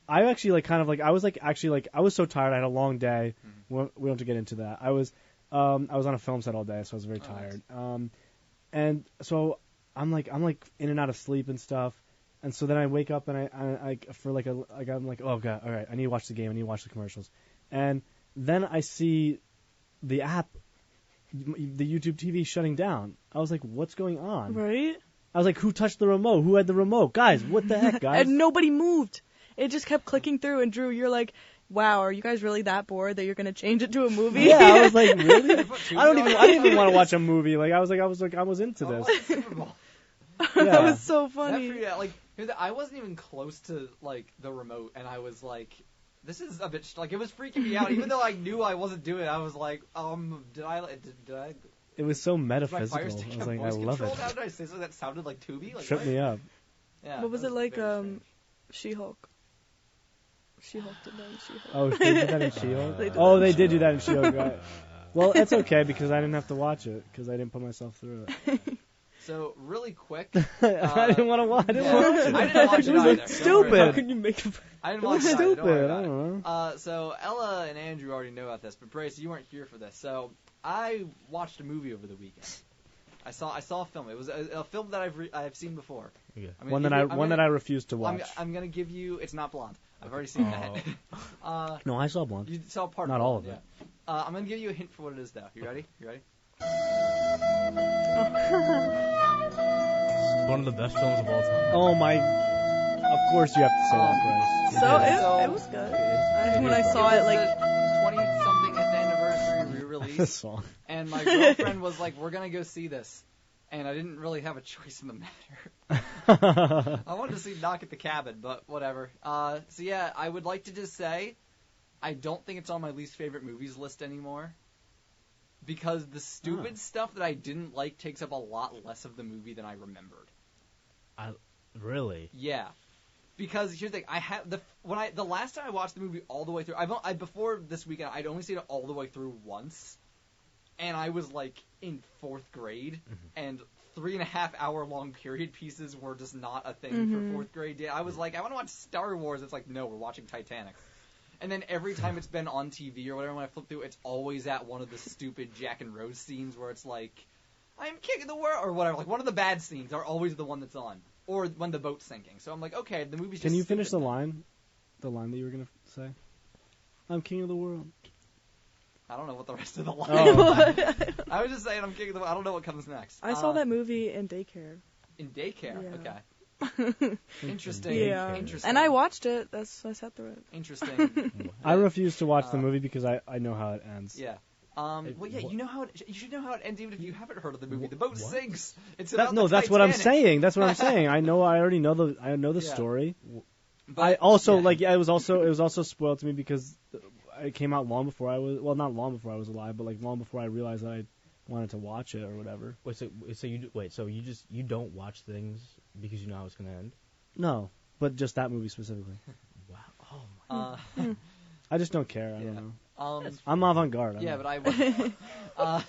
I actually like kind of like I was like actually like I was so tired. I had a long day. We don't have to get into that. I was on a film set all day, so I was very tired. Nice. And so I'm like in and out of sleep and stuff. And so then I wake up and I'm like, oh god, all right, I need to watch the game, I need to watch the commercials, and then I see the app, the YouTube TV shutting down. I was like, what's going on? Right? I was like, who touched the remote? Who had the remote? Guys, what the heck, guys? And nobody moved. It just kept clicking through. And Drew, you're like, wow, are you guys really that bored that you're gonna change it to a movie? Yeah, I was like, really? I didn't even want to watch a movie. Like I was into this. Yeah. That was so funny. I wasn't even close to like the remote, and I was like, "This is a bit like it was freaking me out." Even though I knew I wasn't doing it, I was like, did I?" It was so metaphysical. I was like, I love it. How did I say something that sounded like Tubi? Like, Tripped me up. Yeah. What was it like? She-Hulk. She-Hulk did that in She-Hulk. Oh, they did that in She-Hulk. They did do that in She-Hulk. Right. Well, it's okay because I didn't have to watch it because I didn't put myself through it. So, really quick. I didn't want to watch it. I didn't watch it either. Stupid. How can you make it? I didn't watch it either. Stupid. I don't know. So, Ella and Andrew already know about this, but Bryce, you weren't here for this. So, I watched a movie over the weekend. I saw a film. It was a film that I've seen before. Yeah. One that I refused to watch. I'm gonna give you. It's not Blonde. I've already seen that. No, I saw Blonde. You saw part. Not of all Blonde, of it. Yeah. I'm gonna give you a hint for what it is, though. You ready? One of the best films of all time. Oh my! Of course you have to say that, Bryce. So it was good. When I saw it, like 20-something anniversary re-release. Song. And my girlfriend was like, "We're gonna go see this," and I didn't really have a choice in the matter. I wanted to see Knock at the Cabin, but whatever. So yeah, I would like to just say, I don't think it's on my least favorite movies list anymore. Because the stupid stuff that I didn't like takes up a lot less of the movie than I remembered. Really? Yeah. Because here's the thing, the last time I watched the movie all the way through, before this weekend, I'd only seen it all the way through once, and I was like in 4th grade, and 3.5 hour long period pieces were just not a thing for 4th grade. I was like, I want to watch Star Wars. It's like, no, we're watching Titanic. And then every time it's been on TV or whatever, when I flip through, it's always at one of the stupid Jack and Rose scenes where it's like, I'm king of the world, or whatever. Like, one of the bad scenes are always the one that's on. Or when the boat's sinking. So I'm like, okay, the movie's just Can you finish the now. line? The line that you were going to say? I'm king of the world. I don't know what the rest of the line was. I was just saying I'm king of the world. I don't know what comes next. I saw that movie in daycare. In daycare? Yeah. Okay. Interesting. Yeah. Interesting. And I watched it. I sat through it. Interesting. I refuse to watch the movie because I know how it ends. Yeah. Well, yeah, you should know how it ends even if you haven't heard of the movie. The boat sinks. It's about the that's Titanic. what I'm saying. That's what I'm saying. I already know the story. But, I also it was also spoiled to me because it came out long before I was not long before I was alive, but like long before I realized that I wanted to watch it or whatever. So you don't watch things because you know how it's gonna end? No, but just that movie specifically. Wow. Oh my. I just don't care. I don't know. I'm avant-garde. Yeah, but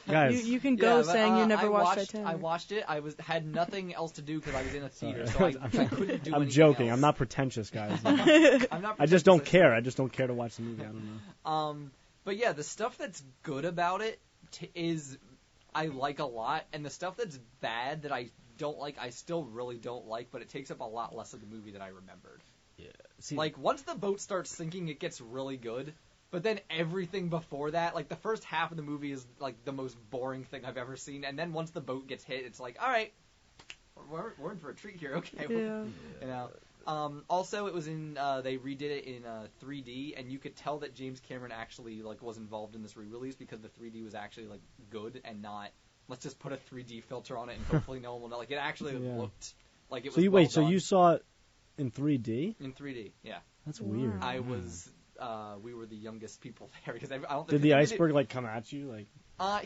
guys, you can go saying you never watched Titanic. I watched it. Had nothing else to do because I was in a theater, so I couldn't do. I'm joking. Else. I'm not pretentious, guys. I'm not. I just don't care. I just don't care to watch the movie. I don't know. But yeah, the stuff that's good about it is I like a lot, and the stuff that's bad that I don't like, I still really don't like. But it takes up a lot less of the movie than I remembered. Yeah. See, like once the boat starts sinking, it gets really good. But then everything before that, like the first half of the movie is like the most boring thing I've ever seen. And then once the boat gets hit, it's like, all right, we're in for a treat here. Okay. Yeah. You know. Also, it was in they redid it in 3D, and you could tell that James Cameron actually like was involved in this re-release because the 3D was actually like good and not let's just put a 3D filter on it and hopefully no one will know. Like it actually looked Like it So was so you saw it in 3D? in 3D, yeah. That's weird. I was. We were the youngest people there because I don't think. Did the iceberg like come at you like?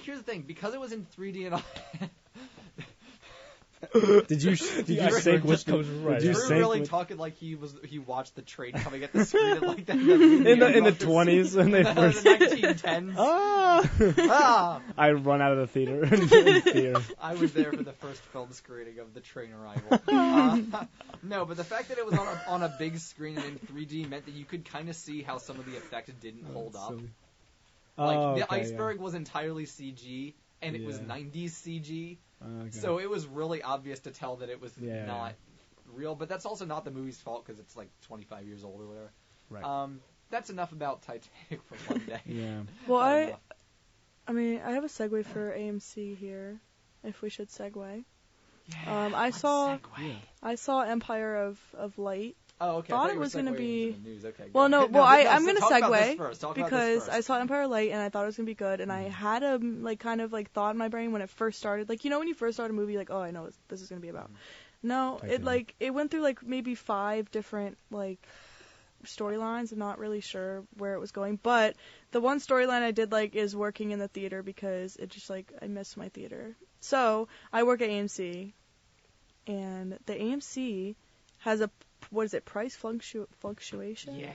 Here's the thing, because it was in 3D and all. Did you sync with goes right Did you Drew sync really with, talking like he watched the train coming at the screen and like that in the 20s when they first the 1910s. I run out of the theater in fear. I was there for the first film screening of The Train Arrival. No, but the fact that it was on a big screen and in 3D meant that you could kind of see how some of the effects didn't hold up. Silly. Like the iceberg was entirely CG and it was Yeah. 90s CG. Okay. So it was really obvious to tell that it was Yeah, not real, but that's also not the movie's fault because it's like 25 years old or whatever. Right. That's enough about Titanic for one day. Yeah. Well, Enough. I mean, I have a segue for AMC here, if we should segue. Yeah, I saw segue. I saw Empire of Light. Oh, okay. Thought I it you was were gonna segueing be- into the news. Okay, go Well, no, ahead. well, I'm so gonna talk about this segue first. Talk about because this I first. saw Empire of Light and I thought it was gonna be good, and I had a kind of thought in my brain when it first started, like when you first start a movie, like, oh, I know what this is gonna be about. No, Titanic. it went through maybe 5 different storylines. I'm not really sure where it was going, but the one storyline I did like is working in the theater because it just I miss my theater. So I work at AMC, and the AMC has a price fluctuation? Yeah.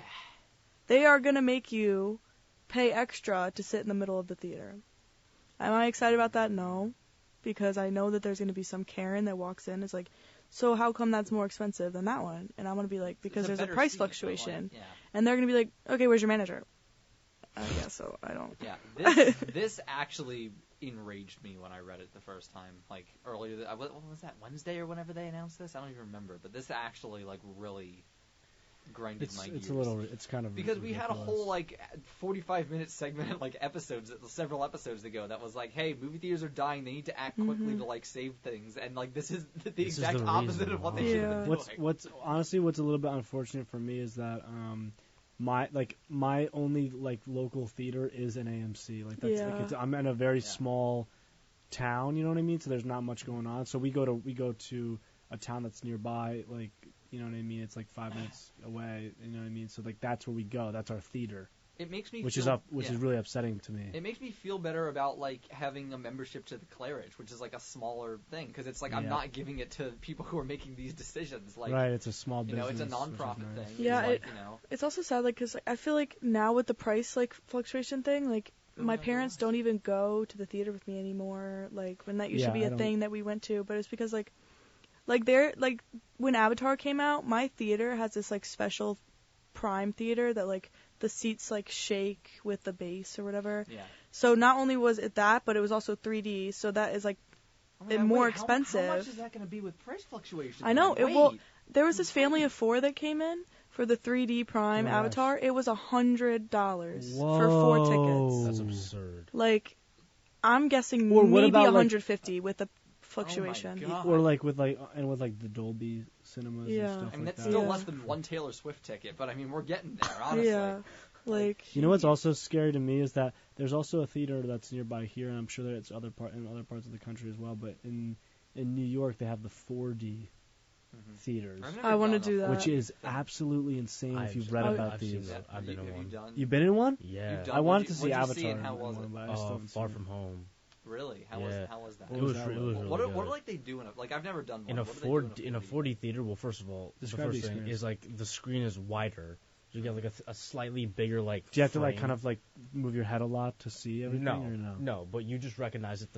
They are gonna make you pay extra to sit in the middle of the theater. Am I excited about that? No, because I know that there's gonna be some Karen that walks in and is like, so how come that's more expensive than that one? And I'm gonna be like, because there's a better price seat, fluctuation. but, yeah. And they're gonna be like, okay, where's your manager? Yeah, so I don't. Yeah, this actually enraged me when I read it the first time, earlier. What was that, Wednesday or whenever they announced this? I don't even remember. But this actually really grinded my gears. It's kind of because we had a ridiculous. whole 45-minute segment several episodes ago that was like, hey, movie theaters are dying. They need to act quickly to save things, and this is the exact opposite of what they should have been doing. What's a little bit unfortunate for me is that my only local theater is an AMC. I'm in a very small town, you know what I mean? So there's not much going on. So we go to a town that's nearby, you know what I mean? It's 5 minutes away, you know what I mean? So that's where we go. That's our theater. It makes me which is really upsetting to me. It makes me feel better about having a membership to the Claridge, which is a smaller thing, because it's I'm not giving it to people who are making these decisions. Right, it's a small business. It's a non-profit thing. Yeah, it's also sad because I feel like now with the price fluctuation thing, my parents don't even go to the theater with me anymore. When that used to be a thing that we went to, but it's because when Avatar came out, my theater has this special prime theater that the seats shake with the bass or whatever. Yeah. So not only was it that, but it was also 3D. So that is more expensive. How much is that going to be with price fluctuation? I know. There was this family of 4 that came in for the 3D Prime Avatar. It was $100 for 4 tickets. That's absurd. I'm guessing Or what maybe about, 150 with the fluctuation. Oh my God. Or with the Dolby cinemas and stuff I mean, that's that. still less than one Taylor Swift ticket, but I mean, we're getting there, honestly. Yeah. You know what's also scary to me is that there's also a theater that's nearby here, and I'm sure that it's in other parts of the country as well. But in New York, they have the 4D theaters, I want to do that. which is absolutely insane. If you've read about these, I've been in one. You've been in one? Yeah. I wanted to see Avatar. Avatar. And how was it? But I still haven't Far seen from home. Really? How was that? It was that really what good. are they doing? I've never done one. In a What do they do in a 4D theater, well, first of all, the Describe the first thing experience. is the screen is wider. So you get a slightly bigger Do you have to frame. kind of move your head a lot to see everything? Or no. No, but you just recognize that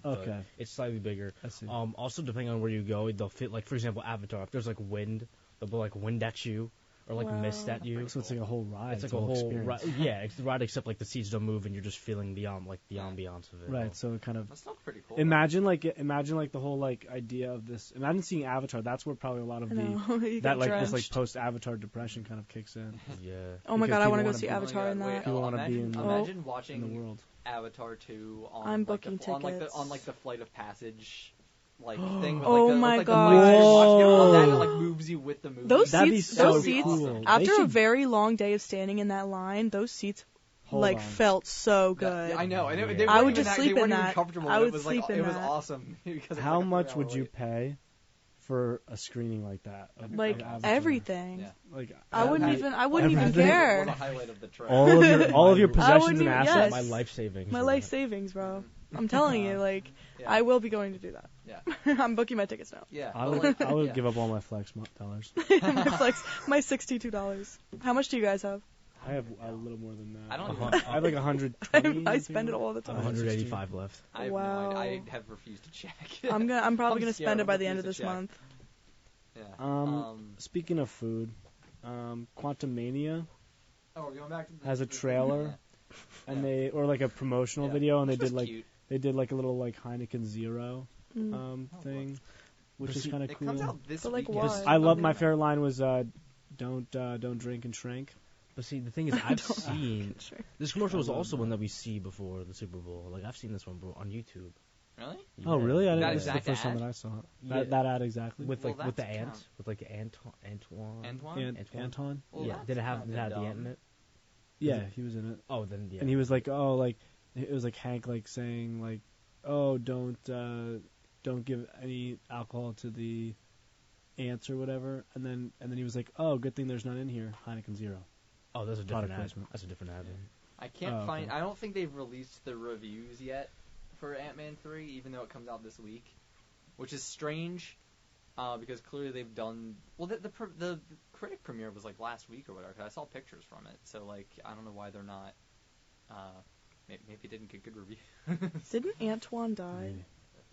Okay. it's slightly bigger. I see. Also, depending on where you go, they'll fit for example, Avatar. If there's wind, they'll put wind at you or mist at you. So it's a whole ride. It's a whole experience. ride. Yeah, it's the ride except the seats don't move and you're just feeling the ambiance of it. Right. So it kind of. That's not pretty cool. Imagine the whole idea of this. Imagine seeing Avatar. That's where probably a lot of this post Avatar depression kind of kicks in. Yeah. Oh my Because god, I want to people go see wanna Avatar in that. People wanna be in the- Imagine in watching the world. Avatar 2 on I'm booking on tickets. the flight of passage thing. With, Oh the, my with, god. The mics you're watching it on that, Whoa. it moves you with the movie. Those That'd be seats, so those seats. cool. After They a should- very long day of standing in that line, those seats Hold on. felt so good. I know. And they I would weren't just even, sleep they weren't in even that. comfortable. I It would was sleep in it was that. awesome because How much would you pay for a screening like that. Like Avatar. everything. Yeah. Like I wouldn't even everything. care. Was a highlight of the trip. all of your possessions and even- assets. yes. My life savings. My life savings, bro. I'm telling you, like, Yeah. I will be going to do that. Yeah. I'm booking my tickets now. Yeah. I but would like, I would yeah. give up all my flex dollars. my $62. How much do you guys have? I have a little more than that. I don't I have like 120. I spend it all the I have time. 185 left. I have Wow. no idea. I have refused to check. I'm probably gonna scared. spend it I'm by the end of refused this to check. month. Yeah. Speaking of food, Quantum Mania Oh, we're going back to the, has a trailer, and they or like a promotional video, and Which they was did like cute. they did like a little like Heineken Zero Mm. thing, which But is see, kind of It cool. comes out this But, like, weekend. why? I love Okay. my favorite line was don't drink and shrank. But see, the thing is, I've Don't- seen Sure. this commercial was I love also that. one that we see before the Super Bowl. Like I've seen this one on YouTube. Really? Oh really? I That didn't. This is the exact first time ad? that I saw it. Yeah. That ad exactly. With Well, with the that's ant, count. with like Antoine. Antoine? Anton. Well, Yeah. that's Did it not have that the dumb. ant in it? Yeah, he was in it. Oh, then yeah. And he was like, oh, like it was like Hank like saying like, oh, don't give any alcohol to the ants or whatever. And then he was like, oh, good thing there's none in here. Heineken Zero. Oh, that's a Product different ad. placement. That's a different ad. I can't Oh, okay. find. I don't think they've released the reviews yet for Ant-Man 3, even though it comes out this week, which is strange, because clearly they've done. Well, the critic premiere was like last week or whatever. 'Cause I saw pictures from it, so like I don't know why they're not. Maybe it didn't get good reviews. Didn't Antoine die?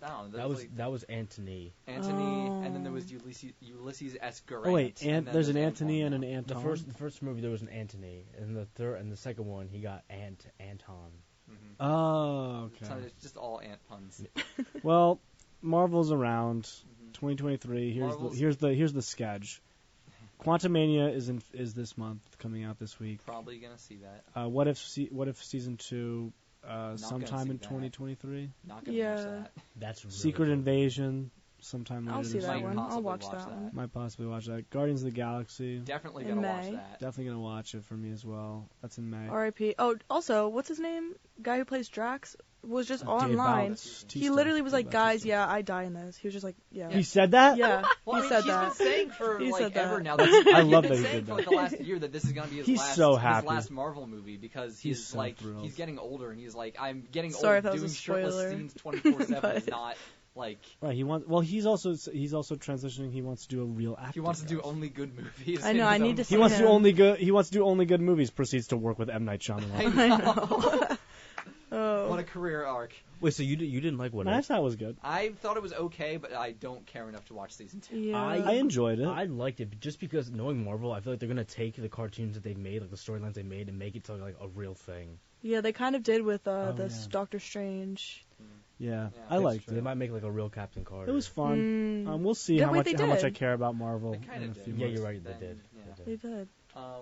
I don't know. That was like that was Anthony. Anthony, Oh. and then there was Ulysses S. Grant. Oh wait, and then there's an Antoine Anthony and now. an Anton. The first movie there was an Anthony, and the second one he got Anton. Mhm. Oh, okay. So it's just all ant puns. Well, Marvel's around. Mhm. 2023. Marvel's- Here's the sketch. Quantumania is this month, coming out this week. Probably gonna see that. What if season 2 gonna sometime see in that. 2023? Not gonna Yeah. watch that. That's really Secret cool. Invasion sometime later I'll see this that Might year. one. I'll possibly watch watch that that. one. Might possibly watch that. Guardians of the Galaxy. Definitely In gonna watch May. that. Definitely gonna watch it for me as well. That's in May. R.I.P. Oh, also, what's his name? Guy who plays Drax was just Dave online. Bautista. He literally was like, Dave guys, Bautista. yeah, I die in this. He was just like, yeah. He said that? Yeah, Well, I he mean, said he's that. been saying for He like said ever that. now. I love he's that been he saying did for that. like the last year that this is gonna be his He's last so his happy. last Marvel movie because He's he's so like thrilled. he's getting older and he's like I'm getting Sorry old if that was doing a shirtless spoiler. scenes 24/7 But- is not like Right. He's also transitioning. He wants to do a real acting. he wants to do guys. only good movies. I in know, his I need own to He see wants to do him. only good movies. Proceeds to work with M. Night Shyamalan. I know. Oh. What a career arc. Wait, so you didn't like what I if? thought it was good. I thought it was okay, but I don't care enough to watch season 2. Yeah. I enjoyed it. I liked it just because knowing Marvel, I feel like they're gonna take the cartoons that they made, like the storylines they made, and make it to like a real thing. Yeah, they kind of did with this yeah. Doctor Strange. yeah, Yeah, I liked They it. might make like a real Captain Carter. It was fun. Mm, We'll see Yeah, how wait, much they I did. care about Marvel They in kinda a did. few Yeah, months. you're right. They Then, did. yeah. They they did. did.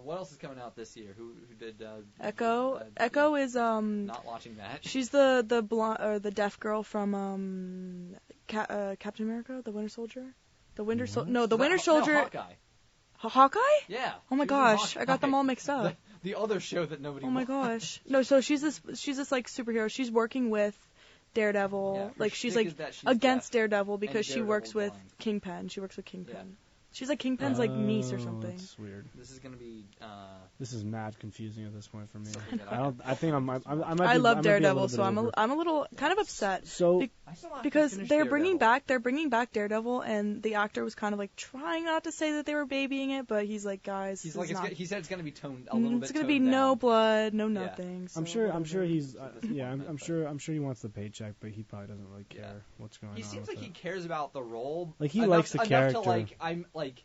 What else is coming out this year? Who did Echo. Echo is not watching that. she's the blonde or the deaf girl from Captain America, the Winter Soldier. The Winter What? Winter Soldier. Hawkeye. Hawkeye? Yeah. Oh my she was in gosh, I got Hawkeye. them all mixed up. The other show that nobody. Oh my watched. gosh. No, so she's this like superhero. She's working with Daredevil. Yeah, her like she's shtick like is that she's against deaf. Daredevil because she works Daredevil's with blind. Kingpin. She works with Kingpin. Yeah. She's like Kingpin's like niece or Oh, something. That's weird. This is gonna be. This is mad confusing at this point for me. something that I think I might I love be a Daredevil, little so bit I'm over. a little kind of upset So I still have to because finish they're bringing Daredevil. back Daredevil, and the actor was kind of like trying not to say that they were babying it, but he's like, guys, He's this like, is not. he said it's gonna be toned a little bit. It's gonna be toned no down. blood, no Yeah. nothing. So I'm sure whatever. he's So this yeah moment, I'm but- sure he wants the paycheck, but he probably doesn't really care Yeah. what's going He on. seems with like he it. cares about the role. Like, he enough, likes the enough character. To like, I'm like.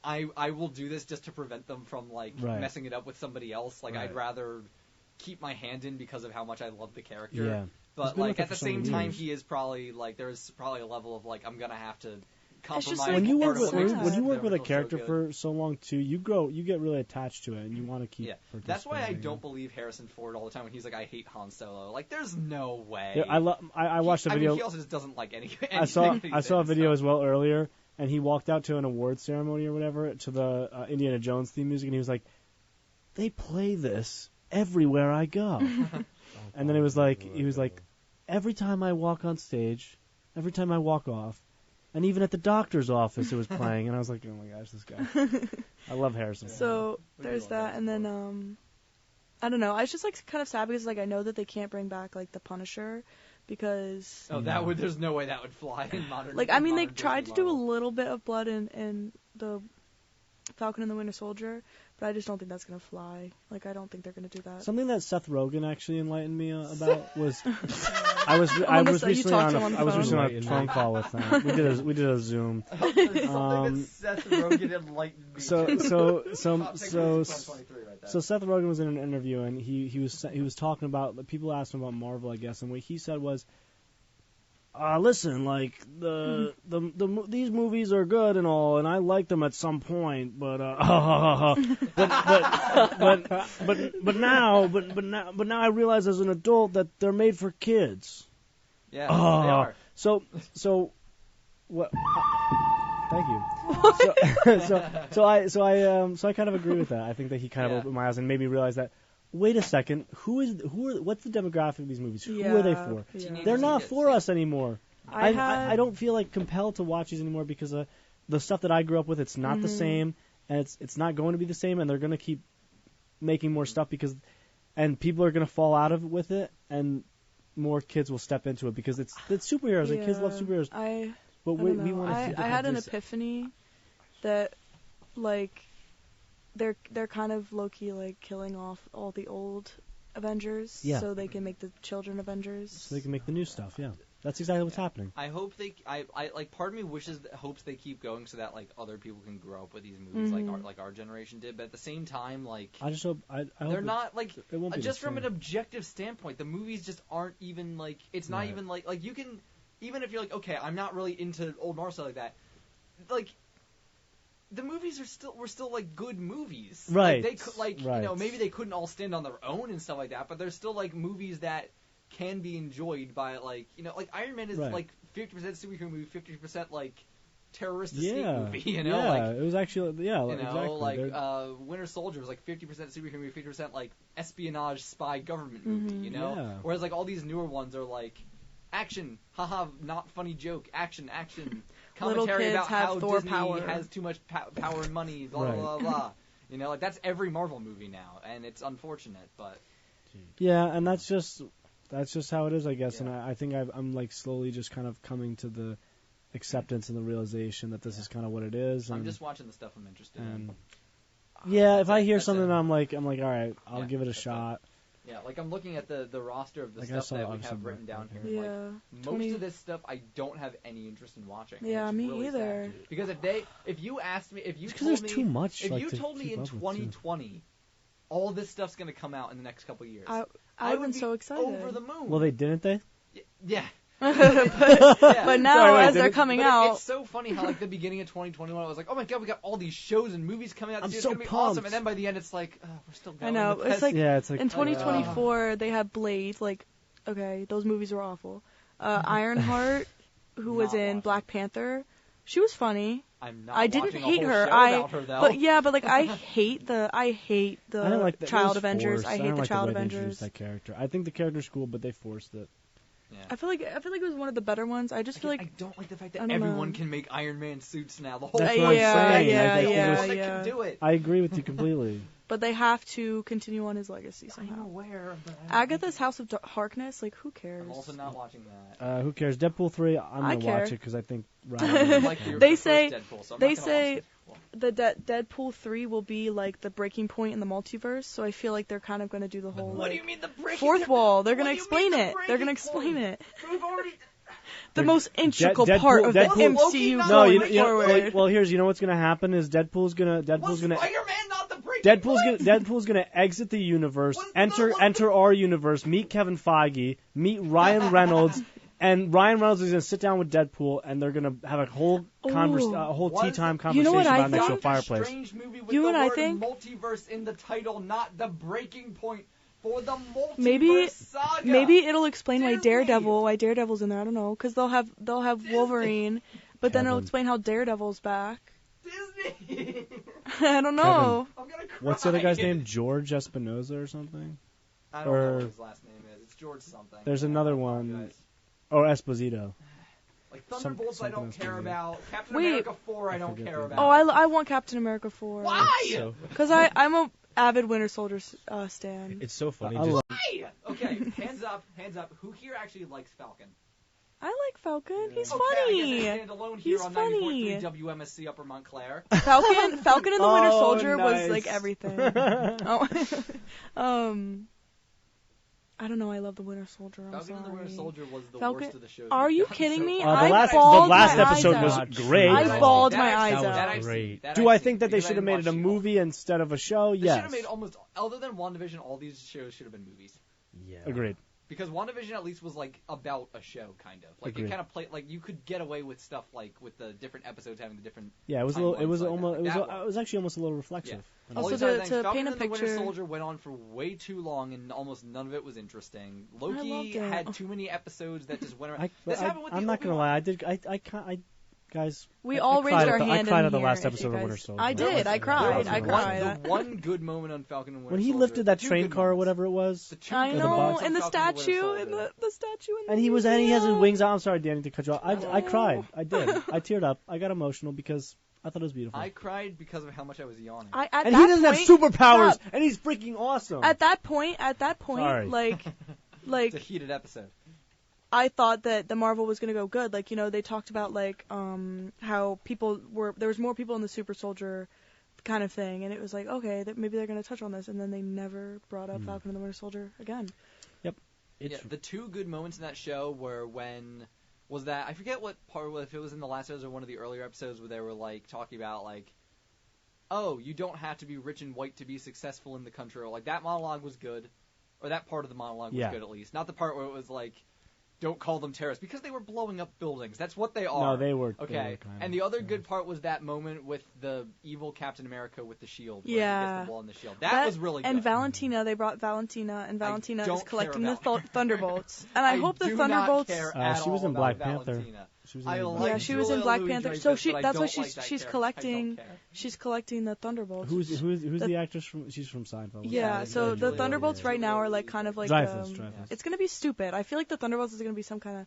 I will do this just to prevent them from like Right. messing it up with somebody else. Like Right. I'd rather keep my hand in because of how much I love the character. Yeah. He's But been like with it at the for so same many time, years. he is probably like there's probably a level of like I'm gonna have to just compromise. like- When you work part of with what makes yeah. when you the work with a original show character good. for so long too, you get really attached to it, and you want to keep. Yeah, that's why I participating. don't believe Harrison Ford all the time when he's like, I hate Han Solo. Like, there's no way. Yeah, I watched a I video. mean, he also just doesn't like any. I saw anything I saw a that he's video in, as well earlier, and he walked out to an award ceremony or whatever to the Indiana Jones theme music, and he was like, "They play this everywhere I go." And then he was like, every time I walk on stage, every time I walk off, And even at the doctor's office, it was playing, and I was like, oh my gosh, this guy. I love Harrison. So there's that, and then I don't know. I was just like kind of sad because like I know that they can't bring back like the Punisher because there's no way that would fly in modern. Like I mean, they tried to do a little bit of blood in the Falcon and the Winter Soldier, but I just don't think that's gonna fly. Like I don't think they're gonna do that. Something that Seth Rogen actually enlightened me about was I was recently on a phone call with him. We did a Zoom. Something that Seth Rogen enlightened me. So Seth Rogen was in an interview and he was talking about, people asked him about Marvel, I guess, and what he said was, listen, like these movies are good and all, and I like them at some point, but now I realize as an adult that they're made for kids. Yeah, they are. So what? Thank you. So I kind of agree with that. I think that he kind of opened my eyes and made me realize that. Wait a second. What's the demographic of these movies? Who are they for? Yeah. They're not for us anymore. I don't feel like compelled to watch these anymore because the stuff that I grew up with, it's not the same, and it's not going to be the same, and they're going to keep making more stuff and people are going to fall out of it with it, and more kids will step into it because it's superheroes and kids love superheroes. I had an epiphany that like they're kind of low-key like killing off all the old Avengers so they can make the children Avengers. So they can make the new stuff, yeah. That's exactly what's happening. I hope I like part of me hopes they keep going so that like other people can grow up with these movies like our generation did, but at the same time like I just hope they're not like it won't be just from an objective standpoint, the movies just aren't even like it's not even like you can even if you're like okay, I'm not really into old Marvel stuff like that. Like the movies were still like good movies. Right. Like, they could you know, maybe they couldn't all stand on their own and stuff like that, but they're still like movies that can be enjoyed by like, you know, like Iron Man is like 50% superhero movie, 50% like terrorist escape movie, you know? Yeah, like, it was actually you know, exactly. Like Winter Soldier was like 50% superhero movie, 50% like espionage spy government movie, you know? Yeah. Whereas like all these newer ones are like action, haha, not funny joke, action, commentary about how Thor Disney power. has too much power and money, blah, blah, blah, blah. You know, like that's every Marvel movie now, and it's unfortunate, but... Yeah, and that's just how it is, I guess, and I think I'm like slowly just kind of coming to the acceptance and the realization that this is kind of what it is. I'm just watching the stuff I'm interested in. Yeah, if I hear something, I'm like, all right, I'll give it a shot. Yeah, like I'm looking at the roster of the like stuff that we have written down here. Yeah. Like, most of this stuff I don't have any interest in watching. Yeah, me really either. Sad. Because if you asked me, if you told me, too much, if you told me in 2020, all this stuff's gonna come out in the next couple of years, I've been so excited. Over the moon. Well, didn't they? Yeah. But now, as they're coming out, it's so funny how like the beginning of 2021, I was like, oh my god, we got all these shows and movies coming out. I'm it's so gonna be pumped. awesome. And then by the end, it's like, we're still going. I know. It's like, in 2024 they had Blade. Like, okay, those movies were awful. Ironheart, who was in Black Panther, she was funny. I didn't hate her. But like I hate the Child Avengers. I hate the Child Avengers. That character. I think the character's cool, but they forced it. Yeah. I feel like it was one of the better ones. I just feel like I don't like the fact that everyone can make Iron Man suits now. The whole That's what I'm saying. They can do it. I agree with you completely. But they have to continue on his legacy somehow. I'm aware of that. Agatha's House of Harkness, like who cares? I'm also not watching that. Who cares? Deadpool 3, I'm gonna watch it because I think they say the Deadpool 3 will be like the breaking point in the multiverse. So I feel like they're kind of gonna do the whole what do you mean the breaking fourth wall. They're gonna explain it. They're gonna explain it. The most integral part of the MCU going forward. Well, you know what's gonna happen is Deadpool's gonna exit the universe, enter our universe, meet Kevin Feige, meet Ryan Reynolds, and Ryan Reynolds is gonna sit down with Deadpool, and they're gonna have a whole tea time conversation about next to a fireplace. You and I think multiverse in the title, not the breaking point. For the maybe saga. Maybe it'll explain why Daredevil's in there. I don't know, because they'll have Wolverine, but then it'll explain how Daredevil's back. Disney. I don't know. I'm gonna cry. What's the other guy's name? George Espinosa or something? I don't know what his last name is. It's George something. There's another one. Or Esposito. Like Thunderbolts, I don't care about. Captain Wait. America 4, I don't care about. Oh, I want Captain America 4. Why? Because I'm a avid Winter Soldier stan. It's so funny. Why? Okay, hands up. Who here actually likes Falcon? I like Falcon. He's Okay, funny. I guess I stand alone here He's on funny. 90.3 WMSC Upper Montclair. Falcon and the Winter Soldier was nice. like everything. I don't know. I love the Winter Soldier. I'm Falcon sorry. and the Winter Soldier was the Falcon- worst of the shows. Are we've you gotten kidding so me? far. I the bawled last my episode eyes was out. great. I bawled That my I've eyes seen, out. that I've Great. seen, that Do I've I seen, think that they because I should have didn't made it a watch She-Hulk. movie instead of a show? They should Yes. have made almost, other than WandaVision, all these shows should have been movies. Yeah. Agreed. Because WandaVision at least was like about a show, kind of. Like Agreed. it kind of played, like you could get away with stuff like with the different episodes having the different. Yeah, it was a little. It was timelines almost. like that. It was actually almost a little reflexive. All Also, these other things. to Falcon paint a and the Winter picture- Soldier went on for way too long, and almost none of it was interesting. loved Loki it. had too many episodes that just went around. This happened with I'm the not gonna Obi-Wan. lie. I did. I can't. Guys. We I all cried raised at our the- hand I cried in at the here, last if episode you of Winter guys- Soldier. I did. I cried. I cried. The one good moment on Falcon and Winter When he Soldier. lifted that two train good car or moments. whatever it was, The two I good know, moments on and the Falcon and Winter statue, and Soldier. the statue, and he has his museum. wings out. I'm sorry, Danny, to cut you off. I cried. I did. I teared up. I got emotional because I thought it was beautiful. I cried because of how much I was yawning. At and that he doesn't point, have superpowers, stop. and he's freaking awesome. At that point, Sorry. like It's a heated episode. I thought that the Marvel was gonna go good. Like, you know, they talked about like how there was more people in the Super Soldier kind of thing, and it was like, okay, that maybe they're gonna touch on this, and then they never brought up Falcon and the Winter Soldier again. Yeah, the two good moments in that show were when was that I forget what part, if it was in the last episode or one of the earlier episodes where they were like talking about like, oh, you don't have to be rich and white to be successful in the country, or like that monologue was good, or that part of the monologue was good at least, not the part where it was like, don't call them terrorists, because they were blowing up buildings. That's what they are. No, they were. Okay, They were kind and of, the other good part was that moment with the evil Captain America with the shield. Where Yeah. he gets the blow on the shield. That was really good. And Valentina, they brought Valentina, and Valentina don't is collecting care the about- Thunderbolts. And I hope the do Thunderbolts. Not care She was at in all Black about Panther. Valentina. She was I in like Yeah, she was in Julia Black Louis-Dreyfus, Panther. So but I that's why don't like that she's character. collecting. I don't care. She's collecting the Thunderbolts. Who's the actress from? She's from Seinfeld. Yeah, so the Julia Thunderbolts Louis-Dreyfus. right now are like kind of like Dreyfus. it's gonna be stupid. I feel like the Thunderbolts is gonna be some kind of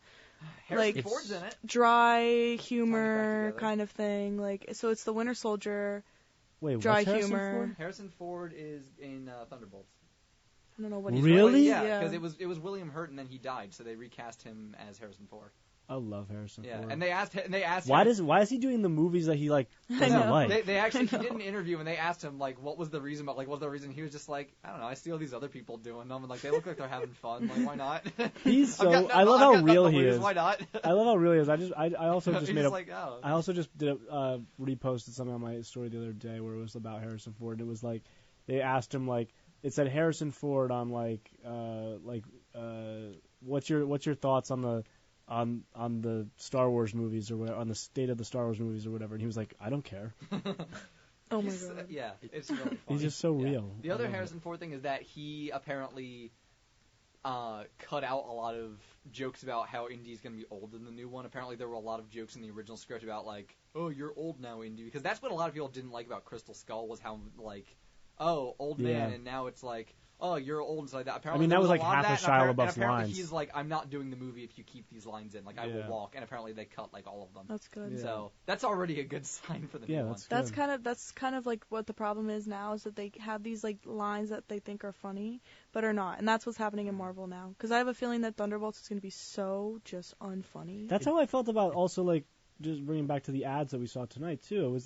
Harrison like Ford's in it. dry humor together. kind of thing. Like, so it's the Winter Soldier. Wait, Dry what's Harrison humor. Ford? Harrison Ford is in Thunderbolts. I don't know what He's he's Really? Yeah, Yeah. because it was William Hurt and then he died, so they recast him as Harrison Ford. I love Harrison Yeah, Ford. and they asked Why is he doing the movies that he like doesn't know. like? They actually he did an interview and they asked him like what was the reason, but like what was the reason? He was just like, I don't know, I see all these other people doing them and like they look like they're having fun, like why not? He's so. I've got I love how nothing real to he lose, is. Why not? I love how real he is. I also just He's made a. like, oh. I also just did reposted something on my story the other day where it was about Harrison Ford. It was like they asked him like it said Harrison Ford on what's your thoughts on the Star Wars movies or whatever, on the state of the Star Wars movies or whatever, and he was like, I don't care. Oh my He's, god. yeah, it's really funny. He's just so Yeah. real. The I other love it. Harrison Ford thing is that he apparently cut out a lot of jokes about how Indy's going to be old in the new one. Apparently there were a lot of jokes in the original script about like, oh, you're old now, Indy, because that's what a lot of people didn't like about Crystal Skull was how like, oh, old man, Yeah. and now it's like, oh, you're old and stuff like that. I Apparently mean, that there was a like lot of half that, of Shia and LaBeouf's apparently lines. he's like, I'm not doing the movie if you keep these lines in. Like, I will Yeah. walk. And apparently they cut like all of them. That's good. Yeah. So that's already a good sign for the Yeah, new one. that's good. That's kind of like what the problem is now, is that they have these like lines that they think are funny but are not, and that's what's happening in Marvel now. Because I have a feeling that Thunderbolts is going to be so just unfunny. That's how I felt about also like just bringing back to the ads that we saw tonight too. It was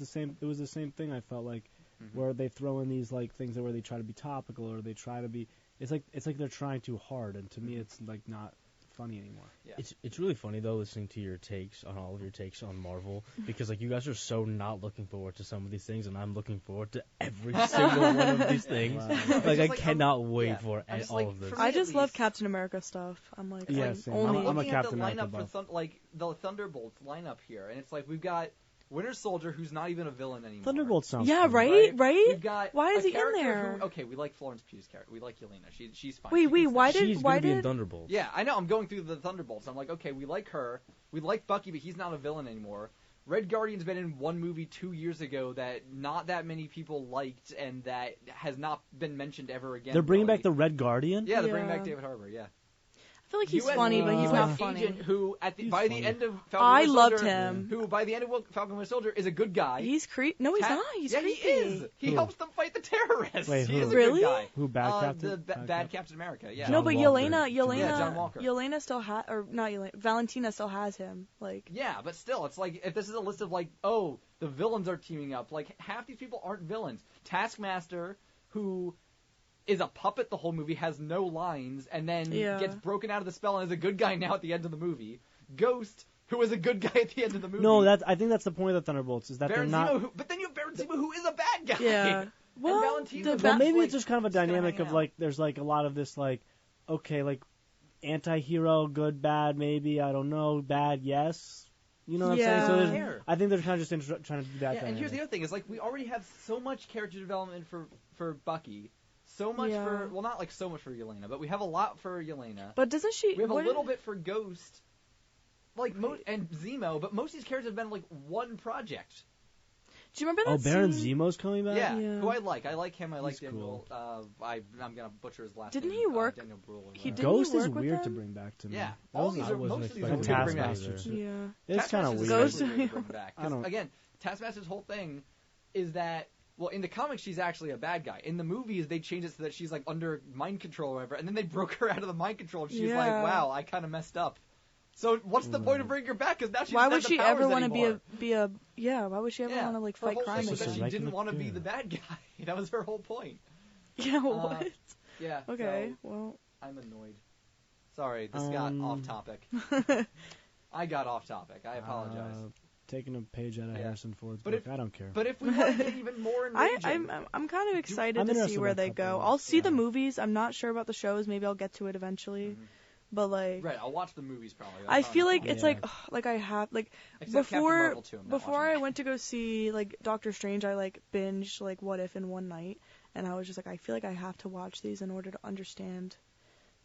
the same thing. I felt like where they throw in these like things where they try to be topical or they try to be. It's like they're trying too hard, and to me, it's like not funny anymore. Yeah. It's really funny though listening to your takes on all of your takes on Marvel because like you guys are so not looking forward to some of these things and I'm looking forward to every single one of these things. Wow. Like I like, cannot wait yeah. for I'm just all like, of this. for me I at just love least- Captain America stuff. I'm like, Yeah, I'm same. only. I'm a looking at the Captain America lineup buff. for like the Thunderbolts lineup here, and it's like we've got Winter Soldier, who's not even a villain anymore. Thunderbolt sounds. Yeah, cool. right. We've got Why is a he in character there? Who, okay, we like Florence Pugh's character. We like Yelena. She's fine. Wait, She wait, can why stay. did- She's why gonna be in did- Thunderbolts. Yeah, I know. I'm going through the Thunderbolts. I'm like, okay, we like her. We like Bucky, but he's not a villain anymore. Red Guardian's been in one movie 2 years ago that not that many people liked, and that has not been mentioned ever again. They're bringing really. back the Red Guardian. Yeah, they're bringing Yeah. back David Harbour. Yeah. feel like he's funny, but he's not funny. Agent who, by the end of Falcon I Winter loved Soldier, him. Who, by the end of Falcon Winter Soldier, is a good guy. He's No, he's not. He's creepy. He is. He helps them fight the terrorists. Wait, he is a Really? good guy. Who, Bad Captain? Bad Captain America, yeah. No, but Walker. John Walker. Yelena still has, or not Yelena, Valentina still has him. Like. Yeah, but still, it's like, if this is a list of like, oh, the villains are teaming up, like, half these people aren't villains. Taskmaster, who is a puppet the whole movie, has no lines, and then gets broken out of the spell and is a good guy now at the end of the movie. Ghost, who is a good guy at the end of the movie. No, I think that's the point of the Thunderbolts, is that Baron they're not... Zemo, but then you have Baron Zemo, who is a bad guy. Yeah. Well, Well, maybe it's just kind of a dynamic of, like, there's, like, a lot of this, like, okay, like, anti-hero, good, bad, maybe, I don't know, bad, yes. You know what I'm saying? So I think they're kind of just trying to do that. Yeah, and here's the other thing, is, like, we already have so much character development for Bucky. So much for, well, not like so much for Yelena, but we have a lot for Yelena. But doesn't she? We have a little bit for Ghost, like and Zemo, but most of these characters have been like one project. Do you remember that? Oh, Baron Zemo's coming back. Yeah, who I like. I like him. I like Daniel. Cool. I'm gonna butcher his last Didn't name. he work? Daniel Brühl. Ghost is weird to bring back to me. Yeah, most of these are weird to bring back. Yeah, it's kind of weird. Ghost. Again, Taskmaster's whole thing is that. Well, in the comics, she's actually a bad guy. In the movies, they changed it so that she's, like, under mind control or whatever, and then they broke her out of the mind control, and she's like, wow, I kind of messed up. So what's the point of bringing her back? Because now she why doesn't would have she the powers ever want anymore. to be a why would she ever want to, like, fight crime because again? she didn't want to be the bad guy. That was her whole point. Yeah, what? Yeah. Okay, so well. I'm annoyed. Sorry, this got off topic. I got off topic. I apologize. Taking a page out of Harrison Ford's book. I don't care. But if we want to get even more enraging... I'm kind of excited to see where they go. I'll see the movies. I'm not sure about the shows. Maybe I'll get to it eventually. Mm-hmm. But, like... Right, I'll watch the movies probably. I feel like it's like I have... Like, except before I went to go see, like, Doctor Strange, I, like, binged, like, What If in one night. And I was just like, I feel like I have to watch these in order to understand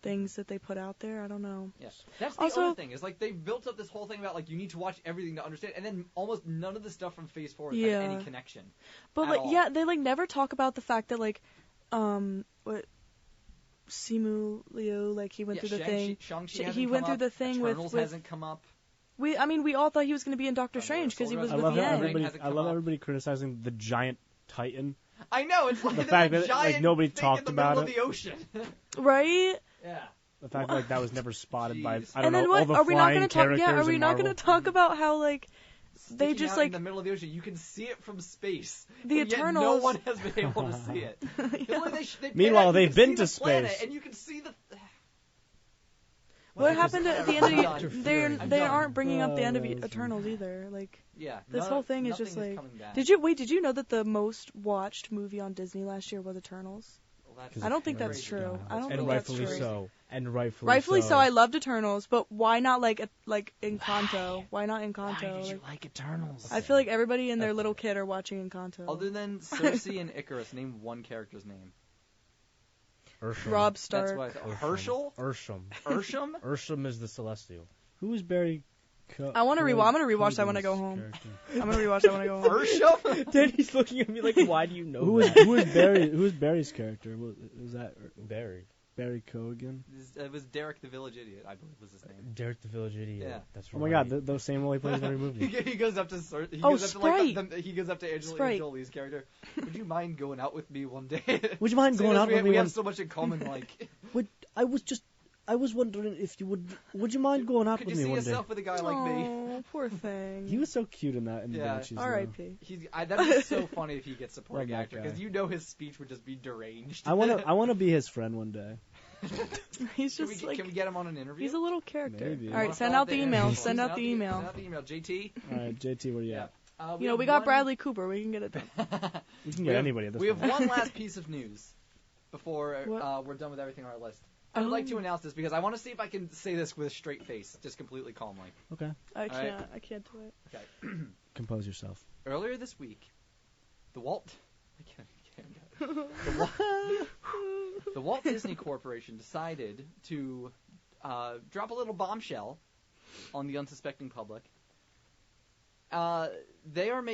things that they put out there. I don't know. Yes. That's the other thing, is like they've built up this whole thing about like you need to watch everything to understand, and then almost none of the stuff from Phase 4 has any connection. But like all. they like never talk about the fact that like what Simu Liu, like he went through the thing. He went through the thing Eternals with hasn't come up. We all thought he was going to be in Doctor Strange because he was with Yang. I love everybody criticizing the giant Titan. I know, it's like the fact that like nobody talked about it. In the middle of the ocean. Right? Yeah. The fact like that was never spotted by all the flying characters. Yeah, are we not going to talk about how like they just like in the middle of the ocean, you can see it from space. The Eternals. Yet no one has been able to see it. Meanwhile, they've been to space, and you can see the. What happened at the end of they aren't bringing up the end of Eternals either. Like this whole thing is just like. Did you know that the most watched movie on Disney last year was Eternals? I don't think that's true. I don't think that's true. So. And rightfully so. I loved Eternals, but why not like Encanto? Why not Encanto? Why did you like Eternals? I feel like everybody and their little kid are watching Encanto. Other than Cersei and Icarus, name one character's name. Ursham. Rob Stark. That's what Herschel? Ursham. Ursham? Ursham is the Celestial. Who is Barry? I want to rewatch. I'm gonna rewatch that when I go home. I'm gonna rewatch that when I go home. Ursham? Danny's looking at me like, why do you know who is Barry? Who is Barry's character? Was that Barry? Barry Cogan? It was Derek the Village Idiot, I believe was his name. Derek the Village Idiot. Yeah. That's right. Oh my God, those same role he plays in every movie. He goes up to Sprite. He goes up to Angelina Jolie's character. Would you mind going out with me one day? Would you mind going out with me? We have so much in common. Like, I was wondering if you would you mind going out with me one day? Could you see yourself with a guy like me? Oh, poor thing. He was so cute in that. R.I.P. That would be so funny if he gets supporting actor because you know his speech would just be deranged. I want to be his friend one day. He's just can we get him on an interview? He's a little character. Maybe. All right, send out the email. Send out the email. Send out the email, JT. All right, JT, where are you at? We got Bradley Cooper. We can get it done. We can get anybody at this point. We have one last piece of news before we're done with everything on our list. I would like to announce this because I want to see if I can say this with a straight face, just completely calmly. Okay. I can't do it. Okay. Compose yourself. Earlier this week, the Walt Disney Corporation decided to drop a little bombshell on the unsuspecting public. They are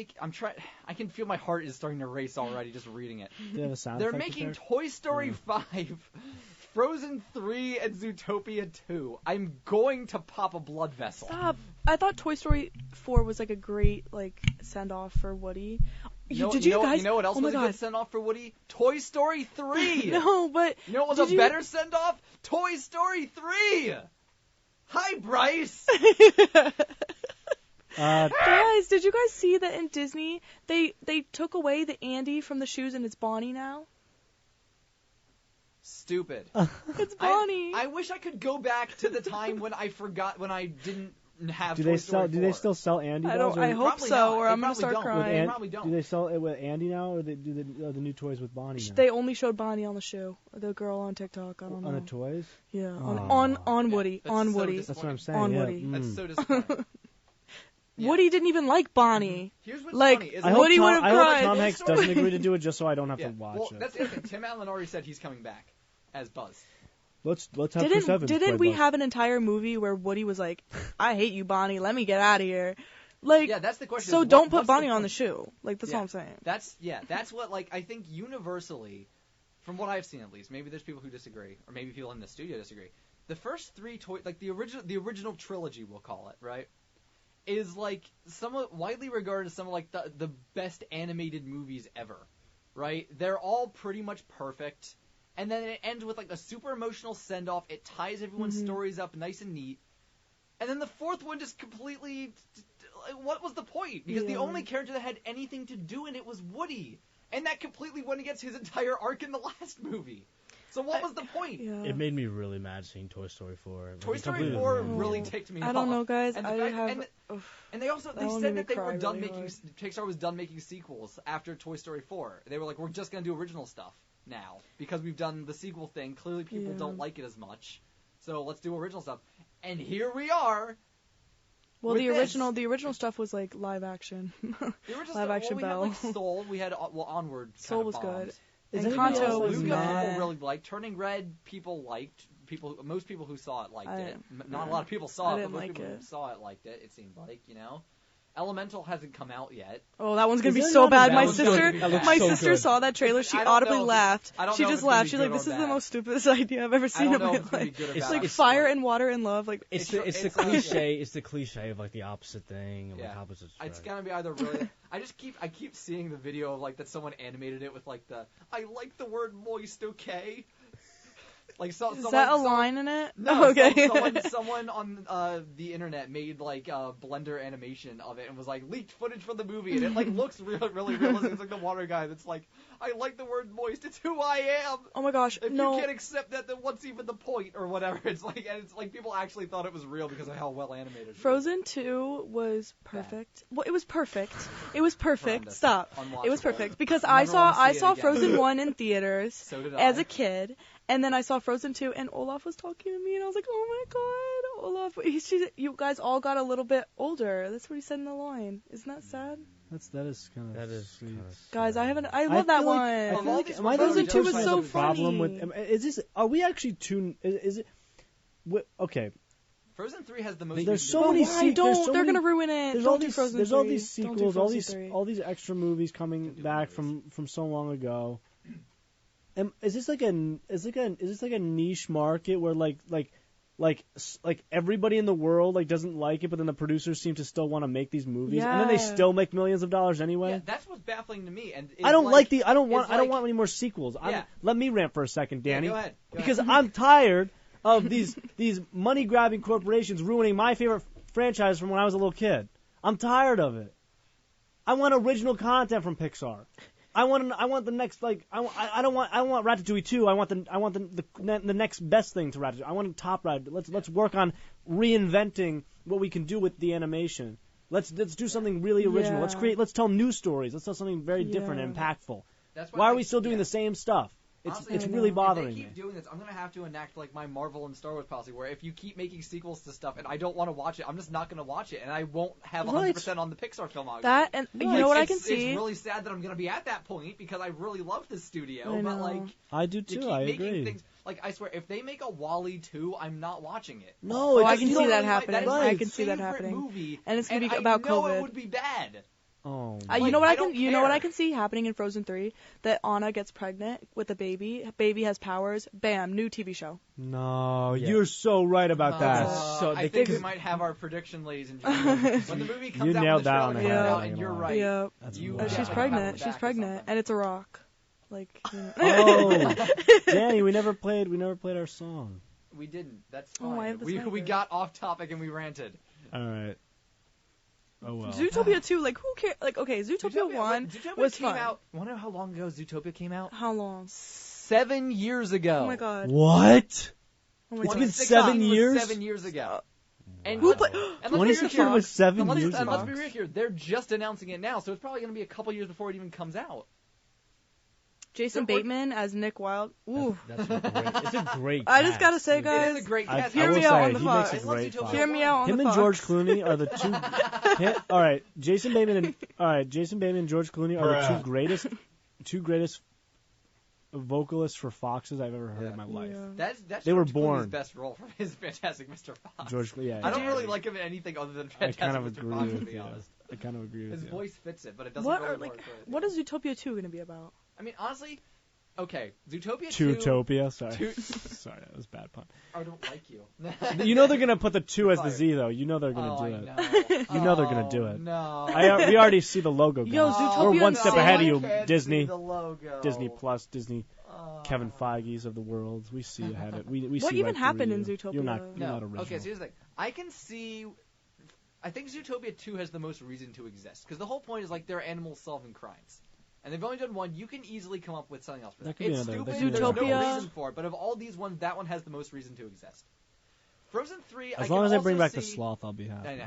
I can feel my heart is starting to race already just reading it. Do you have a sound They're effect making there? Toy Story 5 Frozen 3 and Zootopia 2. I'm going to pop a blood vessel. Stop. I thought Toy Story 4 was like a great like send off for Woody. Did you guys? You know what else oh my was a God. good send off for Woody? Toy Story 3. No, but you know what was a better send off? Toy Story 3. Hi, Bryce. Guys, did you guys see that in Disney they took away the Andy from the shoes and it's Bonnie now? Stupid. It's Bonnie. I wish I could go back to the time when I didn't have Do Toy they Story 4. Do they still sell Andy dolls? I hope Probably so, not. or They I'm gonna probably start don't. crying. They probably don't. Do they sell it with Andy now, or do the new toys with Bonnie now? They only showed Bonnie on the shoe. The girl on TikTok. I don't know. On the toys? Yeah, Oh. on Woody. That's On so Woody. disappointing. That's what I'm saying. On yeah. Woody. That's so disappointing. Yeah. Woody didn't even like Bonnie. Here's what's Like, funny. Is I that- hope Woody Tom, would've I hope cried. Tom Hanks doesn't agree to do it just so I don't have yeah. to watch Well, it. that's the other thing. Tim Allen already said he's coming back as Buzz. Let's have Chris Evans Didn't play we Buzz. have an entire movie where Woody was like, "I hate you, Bonnie. Let me get out of here." Like, Yeah, that's the question. so is don't put what's Bonnie on point? the shoe. Like, that's Yeah. all I'm saying. That's what, like, I think universally, from what I've seen at least, maybe there's people who disagree, or maybe people in the studio disagree. The first three like the original trilogy, we'll call it, right, is like somewhat widely regarded as some of like the best animated movies ever, right? They're all pretty much perfect, and then it ends with like a super emotional send off. It ties everyone's stories up nice and neat, and then the fourth one just completely. What was the point? Because the only character that had anything to do in it was Woody. And that completely went against his entire arc in the last movie. So what was the point? Yeah. It made me really mad seeing Toy Story 4. Toy Story 4 really ticked me off. I don't know, guys. And I have. and they also one said made that me they were cry done really making hard. Pixar was done making sequels after Toy Story 4. They were like, we're just gonna do original stuff now because we've done the sequel thing. Clearly, people don't like it as much, so let's do original stuff. And here we are. Well, with the original stuff was like live action. The original Live action we Belle. had like Soul. We had Onward. Soul kind was of good. bombed. Is And anybody Kanto else was Luca mad? people really liked. Turning Red people liked. Most people who saw it liked it. Not a lot of people saw I it, but didn't most like people it. who saw it liked it. It seemed like, Elemental hasn't come out yet. Oh, that one's gonna Is be there so not a bad. bad My one? sister, That looks my so sister good. saw that trailer. She I don't audibly know if laughed. I don't She know just if it's gonna laughed. be She's like, good or "This is the bad. most stupidest idea I've ever I seen don't in know my if it's gonna be life." good or It's bad. like fire and water and love. Like, It's the it's cliche. It's the cliche of like the opposite thing and like Yeah. opposites. It's gonna be either really. I keep seeing the video of like that someone animated it with like I like the word moist, okay? Like is that a line in it? No, Okay. someone on the internet made like a Blender animation of it and was like leaked footage from the movie, and it like looks really realistic. It's like the water guy that's like, I like the word moist. It's who I am. Oh my gosh, If no. you can't accept that, then what's even the point or whatever? It's like people actually thought it was real because of how well animated. it is. Frozen 2 was perfect. Well, it was perfect. It was perfect. Horrendous. Stop. It was Unwatchable. perfect because Never I wanna see it saw again. Frozen 1 in theaters So did as I. a kid, and then I saw Frozen 2, and Olaf was talking to me, and I was like, "Oh my god, Olaf!" You guys all got a little bit older. That's what he said in the line. Isn't that sad? That is kind of sweet. Guys, I love that feel one. like- I feel like, these am I Frozen the 2 only was person so who has a problem funny. with? Is this? Are we actually too? Is it? Okay. Frozen 3 has the most. There's so But many. why There's don't? so They're many- gonna ruin it. There's Don't all do these. Frozen There's 3. all these Don't do sequels. All Frozen 3. these extra movies coming back from so long ago. Is this like a niche market where like everybody in the world like doesn't like it, but then the producers seem to still want to make these movies, and then they Yeah. still make millions of dollars anyway? Yeah, that's what's baffling to me. And I don't like I don't want like- any more sequels. Yeah. Let me rant for a second, Danny. Yeah, go ahead. Because I'm tired of these money grabbing corporations ruining my favorite franchise from when I was a little kid. I'm tired of it. I want original content from Pixar. I want the next I don't want Ratatouille 2. I want the next best thing to Ratatouille. I want a top Ratatouille. Let's work on reinventing what we can do with the animation. Let's do something really original. Yeah. Let's tell new stories. Let's tell something very different and impactful. That's Why are I- we still doing yeah. the same stuff? Honestly, It's I really know. bothering if they me. keep doing this, I'm gonna have to enact like my Marvel and Star Wars policy, where if you keep making sequels to stuff and I don't want to watch it, I'm just not gonna watch it, and I won't have 100% on the Pixar filmography. That and you know what I can It's see. really sad that I'm gonna be at that point because I really love this studio, I but know. like I do you too. keep I making agree. things like I swear if they make a WALL-E 2, I'm not watching it. No, Oh, I can you see don't that really happening. That is I my can see that favorite happening. Movie, And it's gonna be I about know COVID. it would be bad. Oh. You know what I don't you know what care. I can see happening in Frozen 3? That Anna gets pregnant with a baby. Baby has powers. Bam, new TV show. No, Yeah. you're so right about that. So I they think could- we might have our prediction, ladies and gentlemen. When the movie comes You out, nailed when the that on trailer the comes head, out, I'm and not you're gonna right. Yep. That's You wild. She's got the pregnant. back She's or pregnant, something. and it's a rock. Like. Oh, Danny, we never played our song. We didn't. That's Oh, I fine. have this we nightmare. got off topic and we ranted. All right. Oh well. Zootopia 2, like who cares? Like okay, Zootopia 1 Zootopia was came fun. out. Want to know how long ago Zootopia came out? How long? 7 years ago. Oh my god. What? Oh my It's god. been 2016 7 was years? 7 years ago. And Who let's- play- and let's be real 2016 here. was 7 And let's, years and let's ago. be real here. They're just announcing it now, so it's probably going to be a couple years before it even comes out. Jason They're- Bateman as Nick Wilde. Ooh. That's great. It's a great. I just gotta cast, say, dude. guys, It is a great I cast. Hear will me out say, on the he Fox. makes a I love great Zootopia Fox. Hear me out on Him the and Fox. George Clooney are the two. All right, Jason Bateman and George Clooney are the two greatest vocalists for foxes I've ever heard in my life. Yeah. That's They were George Clooney's born. best role from his Fantastic Mr. Fox. George, yeah. I don't really like him in anything other than I Fantastic kind of Mr. agree Fox, to with be you. honest. I kind of agree with His you. voice fits it, but it doesn't What really are like? work with it. What is Zootopia 2 gonna be about? I mean, honestly, okay, Zootopia 2... Zootopia. Sorry, Two- sorry, that was a bad pun. I don't like you. You know they're gonna put the 2 as the Fired. Z though. You know they're gonna Oh, do I it. know. You know they're gonna do it. No. We already see the logo. Yo, guys. Zootopia We're one and step Sing. ahead of I you, can't Disney. see the logo. Disney Plus, Disney, Oh. Kevin Feige's of the world. We see ahead of we What see even right through happened you. in Zootopia? You're not No. original. Okay, so here's the thing. I can see... I think Zootopia 2 has the most reason to exist. Because the whole point is, like, they're animals solving crimes. And they've only done one. You can easily come up with something else for that. That could be It's another- stupid. that could be There's no Zootopia. reason for it. But of all these ones, that one has the most reason to exist. Frozen 3, As I long can as they also bring back the see- sloth, I'll be happy. I know.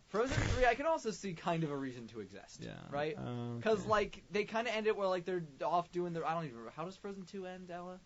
Frozen 3, I can also see kind of a reason to exist. Yeah. Right? Because, like, they kind of end it where, like, they're off doing their... I don't even remember. How does Frozen 2 end, Ella?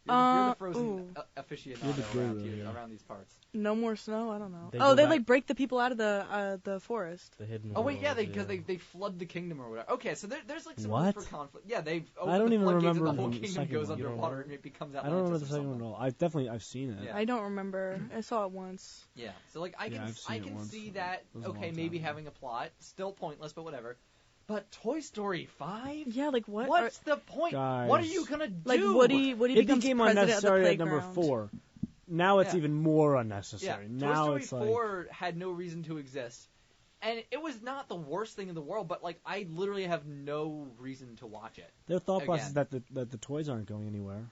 You're the Frozen aficionado You're the guru, yeah. around these parts. No more snow. I don't know. They Oh, go they back- like break the people out of the forest. The hidden. Oh wait, yeah, world, because they flood the kingdom or whatever. Okay, so there's like some What? room for conflict. Yeah, they've I opened don't the even floodgates remember and the whole the kingdom second goes one. You don't underwater remember? and it becomes I don't remember the Atlantis or second one something. at all. I've seen it. Yeah. I don't remember. I saw it once. Yeah, so like I Yeah, can I've seen I it can once. see It that. was a Okay, long maybe time having a plot, still pointless, but whatever. But Toy Story 5? Yeah, like what? What's the point? Guys. What are you gonna do? Like Woody It becomes became president unnecessary of at the number playground. 4. Now it's Yeah. even more Yeah, unnecessary. Toy Now Story it's like 4 had no reason to exist. And it was not the worst thing in the world, but like I literally have no reason to watch it. their thought process Again. that the toys aren't going anywhere.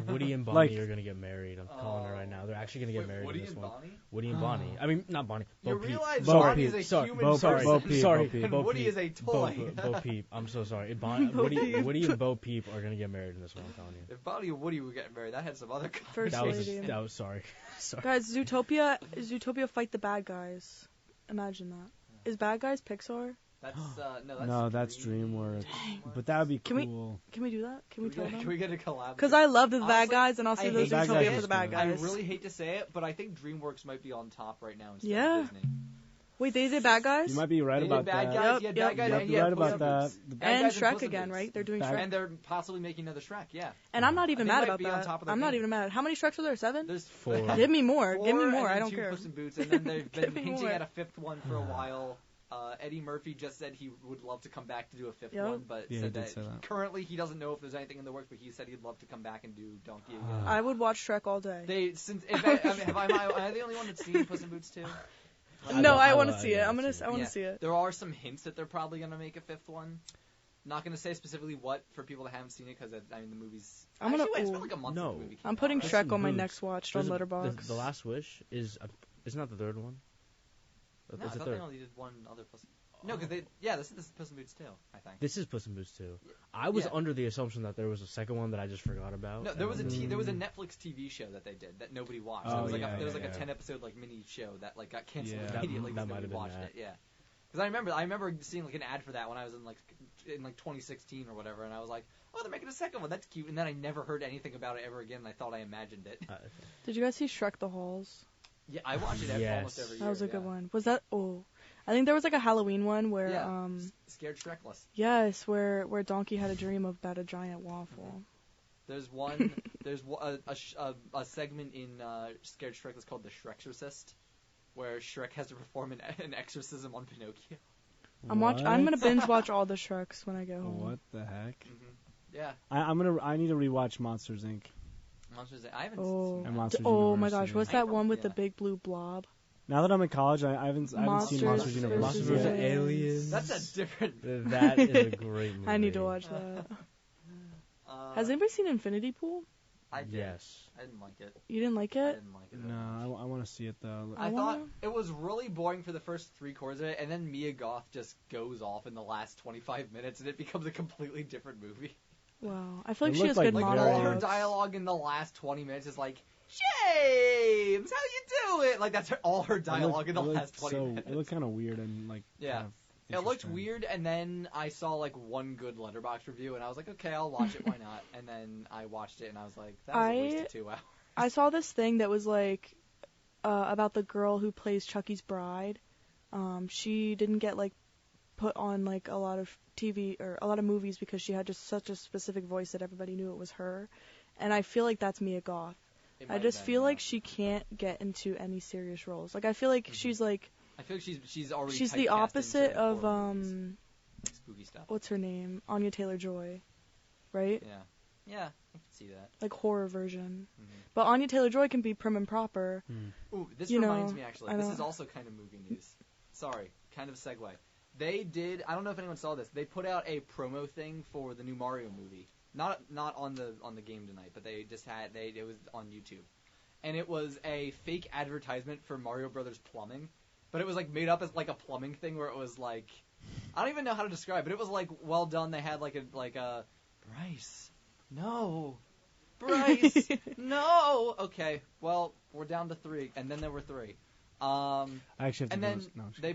Woody and Bonnie Like- are gonna get married. I'm calling it right now. They're actually gonna get married Woody in this and one. Bonnie? Woody and Bonnie. I mean, not Bonnie. You Bo Peep. realize Bo Bonnie Peep. is a Sorry, human Bo- person, Bo Peep. Sorry, Bo Peep. and Bo Woody Peep. is a toy. Bo Peep. I'm so sorry. Bo Peep. Woody and Bo Peep are gonna get married in this one. I'm telling you. If Bonnie and Woody were getting married, that had some other First That was lady. that was sorry. Sorry. Guys, Zootopia fight the bad guys. Imagine that. Is bad guys Pixar? That's No, that's DreamWorks. But that would be Can we- cool. Can we do that? Can we tell Can them? we get a collab? Because I love the Honestly, bad guys, and I'll I see the hate Bad Zootopia Guys for is the bad good. I guys. really hate to say it, but I think DreamWorks might be on top right now instead Yeah. of Disney. Wait, they did bad guys? You might be right They did about Bad that. Guys, Yep, yeah, yep. Bad Guys, You might and be yeah, right Puss about in that. Boots. The- Bad And Guys Shrek Puss in again, Boots. right? They're doing Bad- Shrek. And they're possibly making another Shrek, yeah. And I'm not even They mad might about be on that. top of their I'm not game. even mad. How many Shreks are there? 7? There's 4. Give me more. Give me four more. and I then don't 2 care. Puss in Boots, and then they've Give been me hinting more. at a 5th one for a while. Eddie Murphy just said he would love to come back to do a 5th Yep. one, but Yeah, he said did that, say that. currently he doesn't know if there's anything in the works, but he said he'd love to come back and do Donkey again. I would watch Shrek all day. They since if I mean, am I the only one that's seen Puss in Boots too? No, I want to I see it. gotta I'm gonna. see it. I want to Yeah. see it. There are some hints that they're probably gonna make a 5th one. Not gonna say specifically what for people that haven't seen it because I mean the movie's. I'm gonna- Actually, wait, it's ooh. been like a month No. since the movie came I'm putting out. Puss Shrek in on my Boots. next watch on There's a- Letterboxd. The Last Wish is isn't that the third one? No, I That's the thought they third. only did one other Puss. No, because this is Puss in Boots too. I think. This is Puss in Boots too. I was Yeah. under the assumption that there was a second one that I just forgot about. No, there was and- there was a Netflix TV show that they did that nobody watched. Oh, It was like yeah, there was yeah, like a yeah. 10 episode like mini show that like got canceled Yeah. immediately That because might nobody have been watched that. it. Yeah. Because I remember seeing like an ad for that when I was in like 2016 or whatever, and I was like, oh, they're making a second one. That's cute. And then I never heard anything about it ever again. And I thought I imagined it. Did you guys see Shrek the Halls? Yeah, I watch it Yes. almost every year. That was a yeah. good one. Was that? Oh, I think there was like a Halloween one where Yeah. Scared Shrekless. yes, where Donkey had a dream about a giant waffle. There's one. There's a segment in Scared Shrekless called the Shrexorcist, where Shrek has to perform an exorcism on Pinocchio. I'm gonna binge watch all the Shreks when I get home. What the heck? Mm-hmm. Yeah. I need to rewatch Monsters Inc. Monsters Inc. I haven't Oh, seen Monsters my University. gosh, what's that one with the big blue blob? Now that I'm in college, I haven't seen Monsters versus University. Monsters vs. Aliens. That's a different. That is a great movie. I need to watch that. Has anybody seen Infinity Pool? I did. Yes. I didn't like it. You didn't like I it? didn't like it. No, I want to see it though. I thought it was really boring for the first 3 quarters of it, and then Mia Goth just goes off in the last 25 minutes, and it becomes a completely different movie. Wow. I feel like It she has looked good like Like, very- all her monologues. dialogue in the last 20 minutes is like, James, how you doing? Like, that's all her dialogue in the last 20 minutes. It looked kind of weird and like. Yeah. Kind of It looked interesting. weird, and then I saw, like, one good Letterboxd review, and I was like, okay, I'll watch it, why not? And then I watched it, and I was like, that was a waste of 2 hours. I saw this thing that was like about the girl who plays Chucky's bride. She didn't get like put on like a lot of TV or a lot of movies because she had just such a specific voice that everybody knew it was her. And I feel like that's Mia Goth. I just feel like she can't get into any serious roles. Like I feel like she's like I feel like she's already she's the typecast opposite into of horror movies. Spooky stuff. what's her name? Anya Taylor-Joy, right? Yeah, I can see that. Like horror version. Mhm. But Anya Taylor-Joy can be prim and proper. Ooh, this You reminds know, me actually. I This don't- is also kind of movie news. Sorry, kind of segue. They did. I don't know if anyone saw this. They put out a promo thing for the new Mario movie. Not on the game tonight, but they just had it was on YouTube, and it was a fake advertisement for Mario Brothers Plumbing, but it was like made up as like a plumbing thing where it was like I don't even know how to describe it, but it was like well done. They had like a Bryce, no. Bryce, no. Okay, well we're down to 3, and then there were 3. I actually have to And go. then No, I'm just they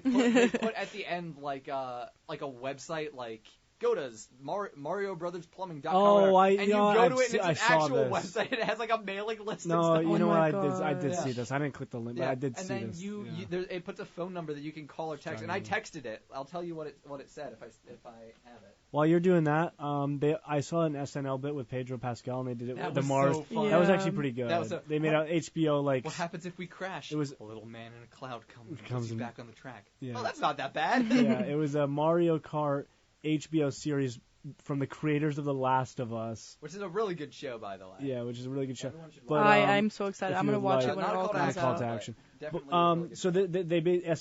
put at the end like a website like go to MarioBrothersPlumbing.com and you go to it and it's an actual website. It has like a mailing list. No, and stuff. you know what? God. I did Yeah. see this. I didn't click the link, but Yeah. I did and see then this. you it puts a phone number that you can call or text, and I texted it. I'll tell you what it said if I have it. While you're doing that, I saw an SNL bit with Pedro Pascal, and they did it That with the was Mars. so fun. That was Yeah. actually pretty good. That was they made out HBO like. What happens if we crash? It was- a little man in a cloud comes Comes in- back on the track. Yeah. Oh, that's not that bad. Yeah, it was a Mario Kart HBO series from the creators of The Last of Us. Which is a really good show, by the way. Yeah, which is a really good show. Everyone should But, watch it. I'm so excited. if I'm you gonna would watch like- it when Not it a all call to comes action, Call to out. action. Definitely But, a really good so show.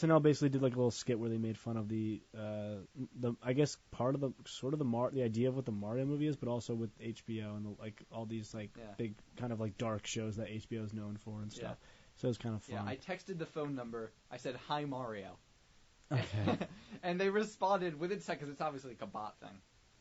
SNL basically did like a little skit where they made fun of the I guess part of the idea of what the Mario movie is, but also with HBO and like all these like Yeah. big kind of like dark shows that HBO is known for and stuff. So it was kind of fun. Yeah, I texted the phone number. I said, "Hi, Mario." Okay. And they responded within seconds. It's obviously like a bot thing.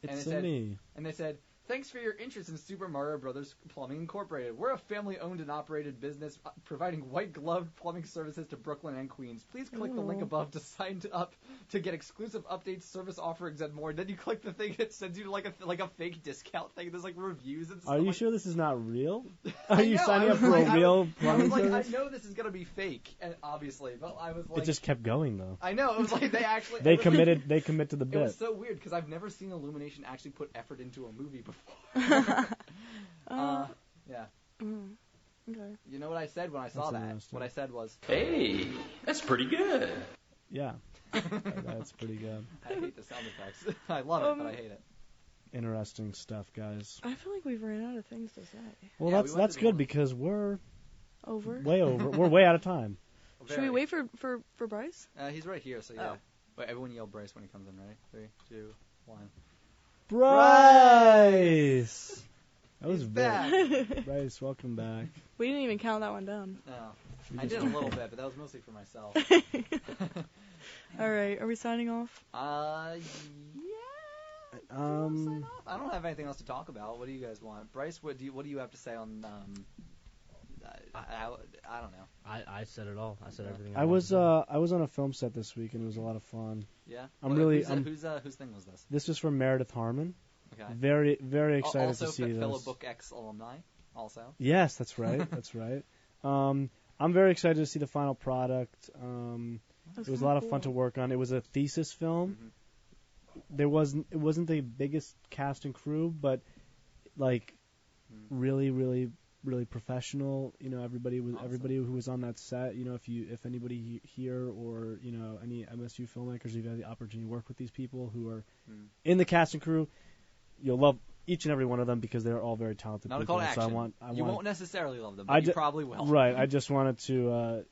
And It's it said, me. And they said, "Thanks for your interest in Super Mario Brothers Plumbing Incorporated. We're a family-owned and operated business providing white-gloved plumbing services to Brooklyn and Queens. Please click the link Ooh. above to sign up to get exclusive updates, service offerings, and more." Then you click the thing, it sends you like a fake discount thing. There's like reviews and stuff. Are you like, sure this is not real? I Are you know, signing I up was for like- a real I plumbing was like, service? I know this is gonna be fake, and obviously, but I was like, It just kept going though. I know. It was like they actually. They it was like- committed. They commit to the It was bit. so weird because I've never seen Illumination actually put effort into a movie before. Yeah. Okay. You know what I said when I saw That's that? interesting. What I said was, Hey, that's pretty good. Yeah, that's pretty good. I hate the sound effects. I love it, but I hate it. Interesting stuff, guys. I feel like we've ran out of things to say. Well, Yeah, we that's went to the good one- because we're Over. way over. We're way out of time. Should we wait for Bryce? He's right here, so yeah. Oh. Wait, everyone yell Bryce when he comes in, ready? 3, 2, 1. Bryce. That was He's very. back. Bryce, welcome back. We didn't even count that one down. No. We I just- did a little bit, but that was mostly for myself. All right, are we signing off? Yeah. Um, I don't have anything else to talk about. What do you guys want? Bryce, what do you have to say on, I don't know. I said it all. I said everything. I was on a film set this week and it was a lot of fun. Yeah? Whose thing was this? This was from Meredith Harmon. Okay. Very, very excited also to see this. fellow Book X alumni, also. Yes, that's right. That's right. I'm very excited to see the final product. It was a lot of fun to work on. It was a thesis film. Mhm. It wasn't the biggest cast and crew, but like really, really really professional. Everybody who was on that set. If anybody here or any MSU filmmakers, you've had the opportunity to work with these people who are in the cast and crew, you'll love each and every one of them because they're all very talented Not people. a call to action. So you won't necessarily love them, but you probably will. Right. I just wanted to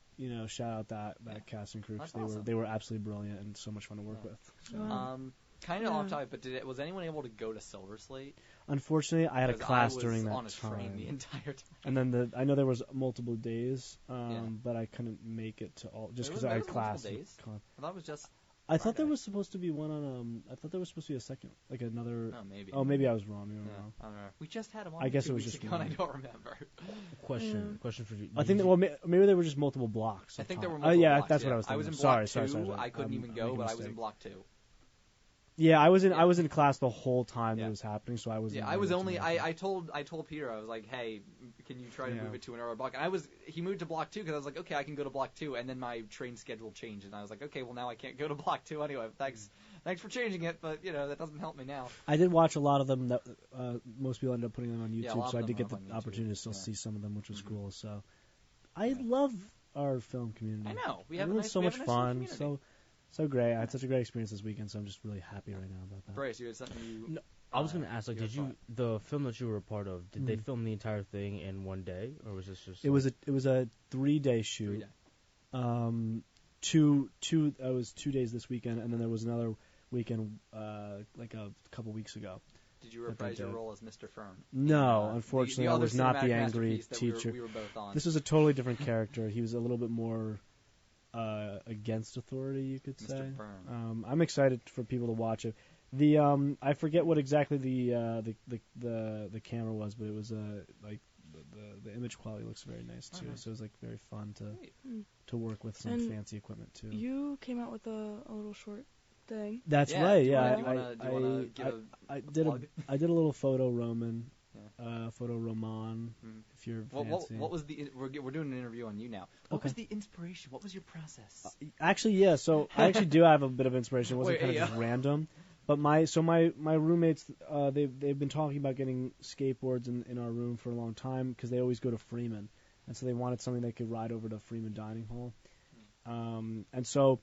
shout out that cast and crew because awesome. they were absolutely brilliant and so much fun to work with. So. Wow. Off topic, but was anyone able to go to Silver Slate? Unfortunately, I had a class during that time. I was on a train the entire time. And then I know there was multiple days, but I couldn't make it to all just because I had class. Days? I thought it was just. I thought there was supposed to be one on. I thought there was supposed to be a second, like another. Oh, maybe. Oh, maybe I was wrong. Maybe I don't know. We just had him on. I guess it was just one. I don't remember. Question for you. I think maybe there were just multiple blocks. I think there were multiple blocks. That's what I was thinking. I was in block two. Sorry. I couldn't even go, but I was in block 2. Yeah, I was in class the whole time it was happening, so I was. Yeah, I was only. I told Peter, I was like, hey, can you try to move it to another block? And he moved to block 2 because I was like, okay, I can go to block 2, and then my train schedule changed, and I was like, okay, well now I can't go to block 2 anyway. Thanks for changing it, but that doesn't help me now. I did watch a lot of them. That most people ended up putting them on YouTube, Yeah, so I did get the opportunity to still see some of them, which was cool. So I love our film community. I know we have so much fun. So great. I had such a great experience this weekend, so I'm just really happy right now about that. Bryce, you had something you... No, I was going to ask, the film that you were a part of, did they film the entire thing in one day, or was this just... It was a 3-day shoot. 3 day. It was 2 days this weekend, and then there was another weekend, like a couple weeks ago. Did you reprise your role as Mr. Fern? No, unfortunately, I was not the angry teacher. We were both on. This was a totally different character. He was a little bit more... against authority, you could say. Mr. Fern. I'm excited for people to watch it. I forget what exactly the camera was, but it was like the image quality looks very nice too. So it was like very fun to work with some fancy equipment too. You came out with a little short thing. That's right. Yeah, I did a little photo Roman. Photo Roman, if you're fancy. What was we're doing an interview on you now. What was the inspiration? What was your process? Actually, yeah. So I actually do have a bit of inspiration. It wasn't kind of just random, but my roommates they've been talking about getting skateboards in our room for a long time because they always go to Freeman, and so they wanted something they could ride over to Freeman Dining Hall, and so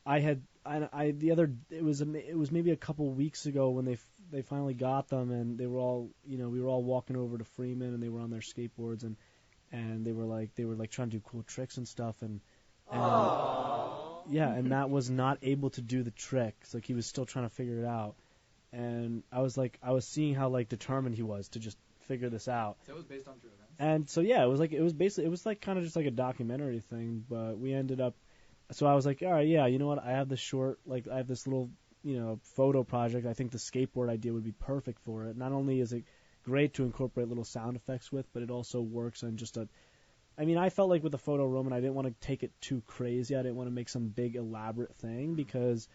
it was maybe a couple weeks ago when they finally got them, and they were all we were all walking over to Freeman, and they were on their skateboards, and they were like trying to do cool tricks and stuff, and and Matt was not able to do the tricks. Like he was still trying to figure it out, and I was seeing how like determined he was to just figure this out. So it was based on true events. And so yeah, it was like kind of just like a documentary thing, but we ended up. So I was like, all right, yeah, you know what? I have this little, photo project. I think the skateboard idea would be perfect for it. Not only is it great to incorporate little sound effects with, but it also works on just I felt like with the photo Roman, I didn't want to take it too crazy. I didn't want to make some big elaborate thing because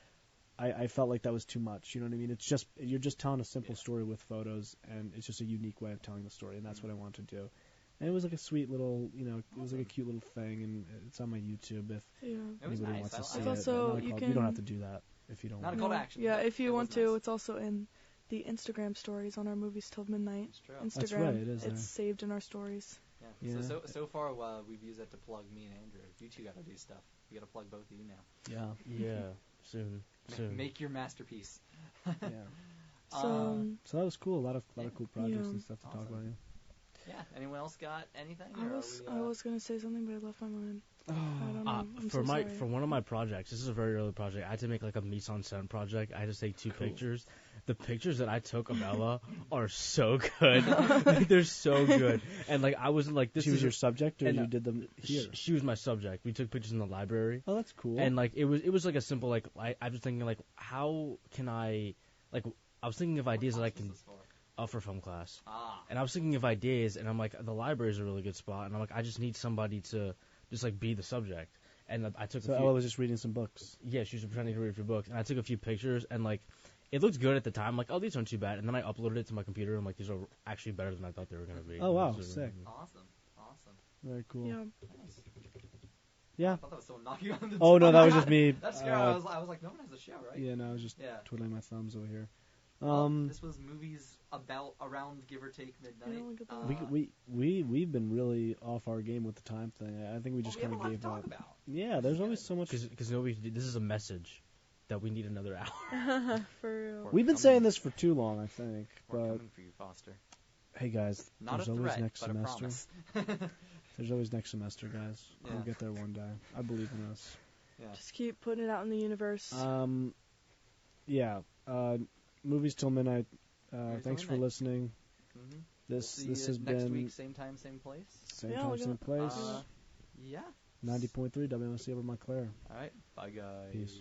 I felt like that was too much. You know what I mean? It's just, you're just telling a simple story with photos, and it's just a unique way of telling the story, and that's what I wanted to do. And it was like a sweet little, it was like a cute little thing, and it's on my YouTube if anybody wants to see it. Also, you don't have to do that if you don't want to. Not a call to action. Yeah, if you want to, it's also in the Instagram stories on our Movies Till Midnight. That's true. Instagram. That's right, it is. It's saved in our stories. Yeah. So far, we've used that to plug me and Andrew. You two got to do stuff. We got to plug both of you now. Yeah. Soon. Make your masterpiece. Yeah. So that was cool. A lot of cool projects and stuff to talk about. Yeah. Anyone else got anything? I was gonna say something, but I left my mind. I don't know. For one of my projects, this is a very early project. I had to make like a mise en scène project. I had to take 2 pictures. The pictures that I took of Ella are so good. They're so good. And like I wasn't like this. She was your subject, or you did them here? She was my subject. We took pictures in the library. Oh, that's cool. And like it was like a simple like I was thinking like how can I was thinking of ideas that I can. For film class. And I was thinking of ideas, and I'm like, the library is a really good spot, and I'm like, I just need somebody to just like be the subject. And I took. So Ella was just reading some books. Yeah, she was pretending to read a few books, and I took a few pictures, and like, it looked good at the time. I'm like, oh, these aren't too bad. And then I uploaded it to my computer, and I'm like, these are actually better than I thought they were gonna be. Oh wow, sick. Awesome. Very cool. Yeah. Nice. Yeah. I thought that was someone knocking on the door. Oh no, that was just me. That's scary. I was like, no one has a show, right? Yeah, no, I was just twiddling my thumbs over here. This was movies around give or take midnight. We've been really off our game with the time thing. I think we just kind of gave up. Yeah, there's always so much. Because nobody. This is a message that we need another hour. For real. We've been saying this for too long, I think. We're but coming for you, Foster. Hey guys, Not there's a always threat, next but semester. a promise. There's always next semester, guys. Yeah. We'll get there one day. I believe in us. Yeah. Just keep putting it out in the universe. Yeah. Movies till midnight. Movies Thanks till for midnight. listening. Mm-hmm. This we'll see has next been week, same time, same place. Same time, same place. Yeah. 90.3 WMC over Montclair. All right. Bye, guys. Peace.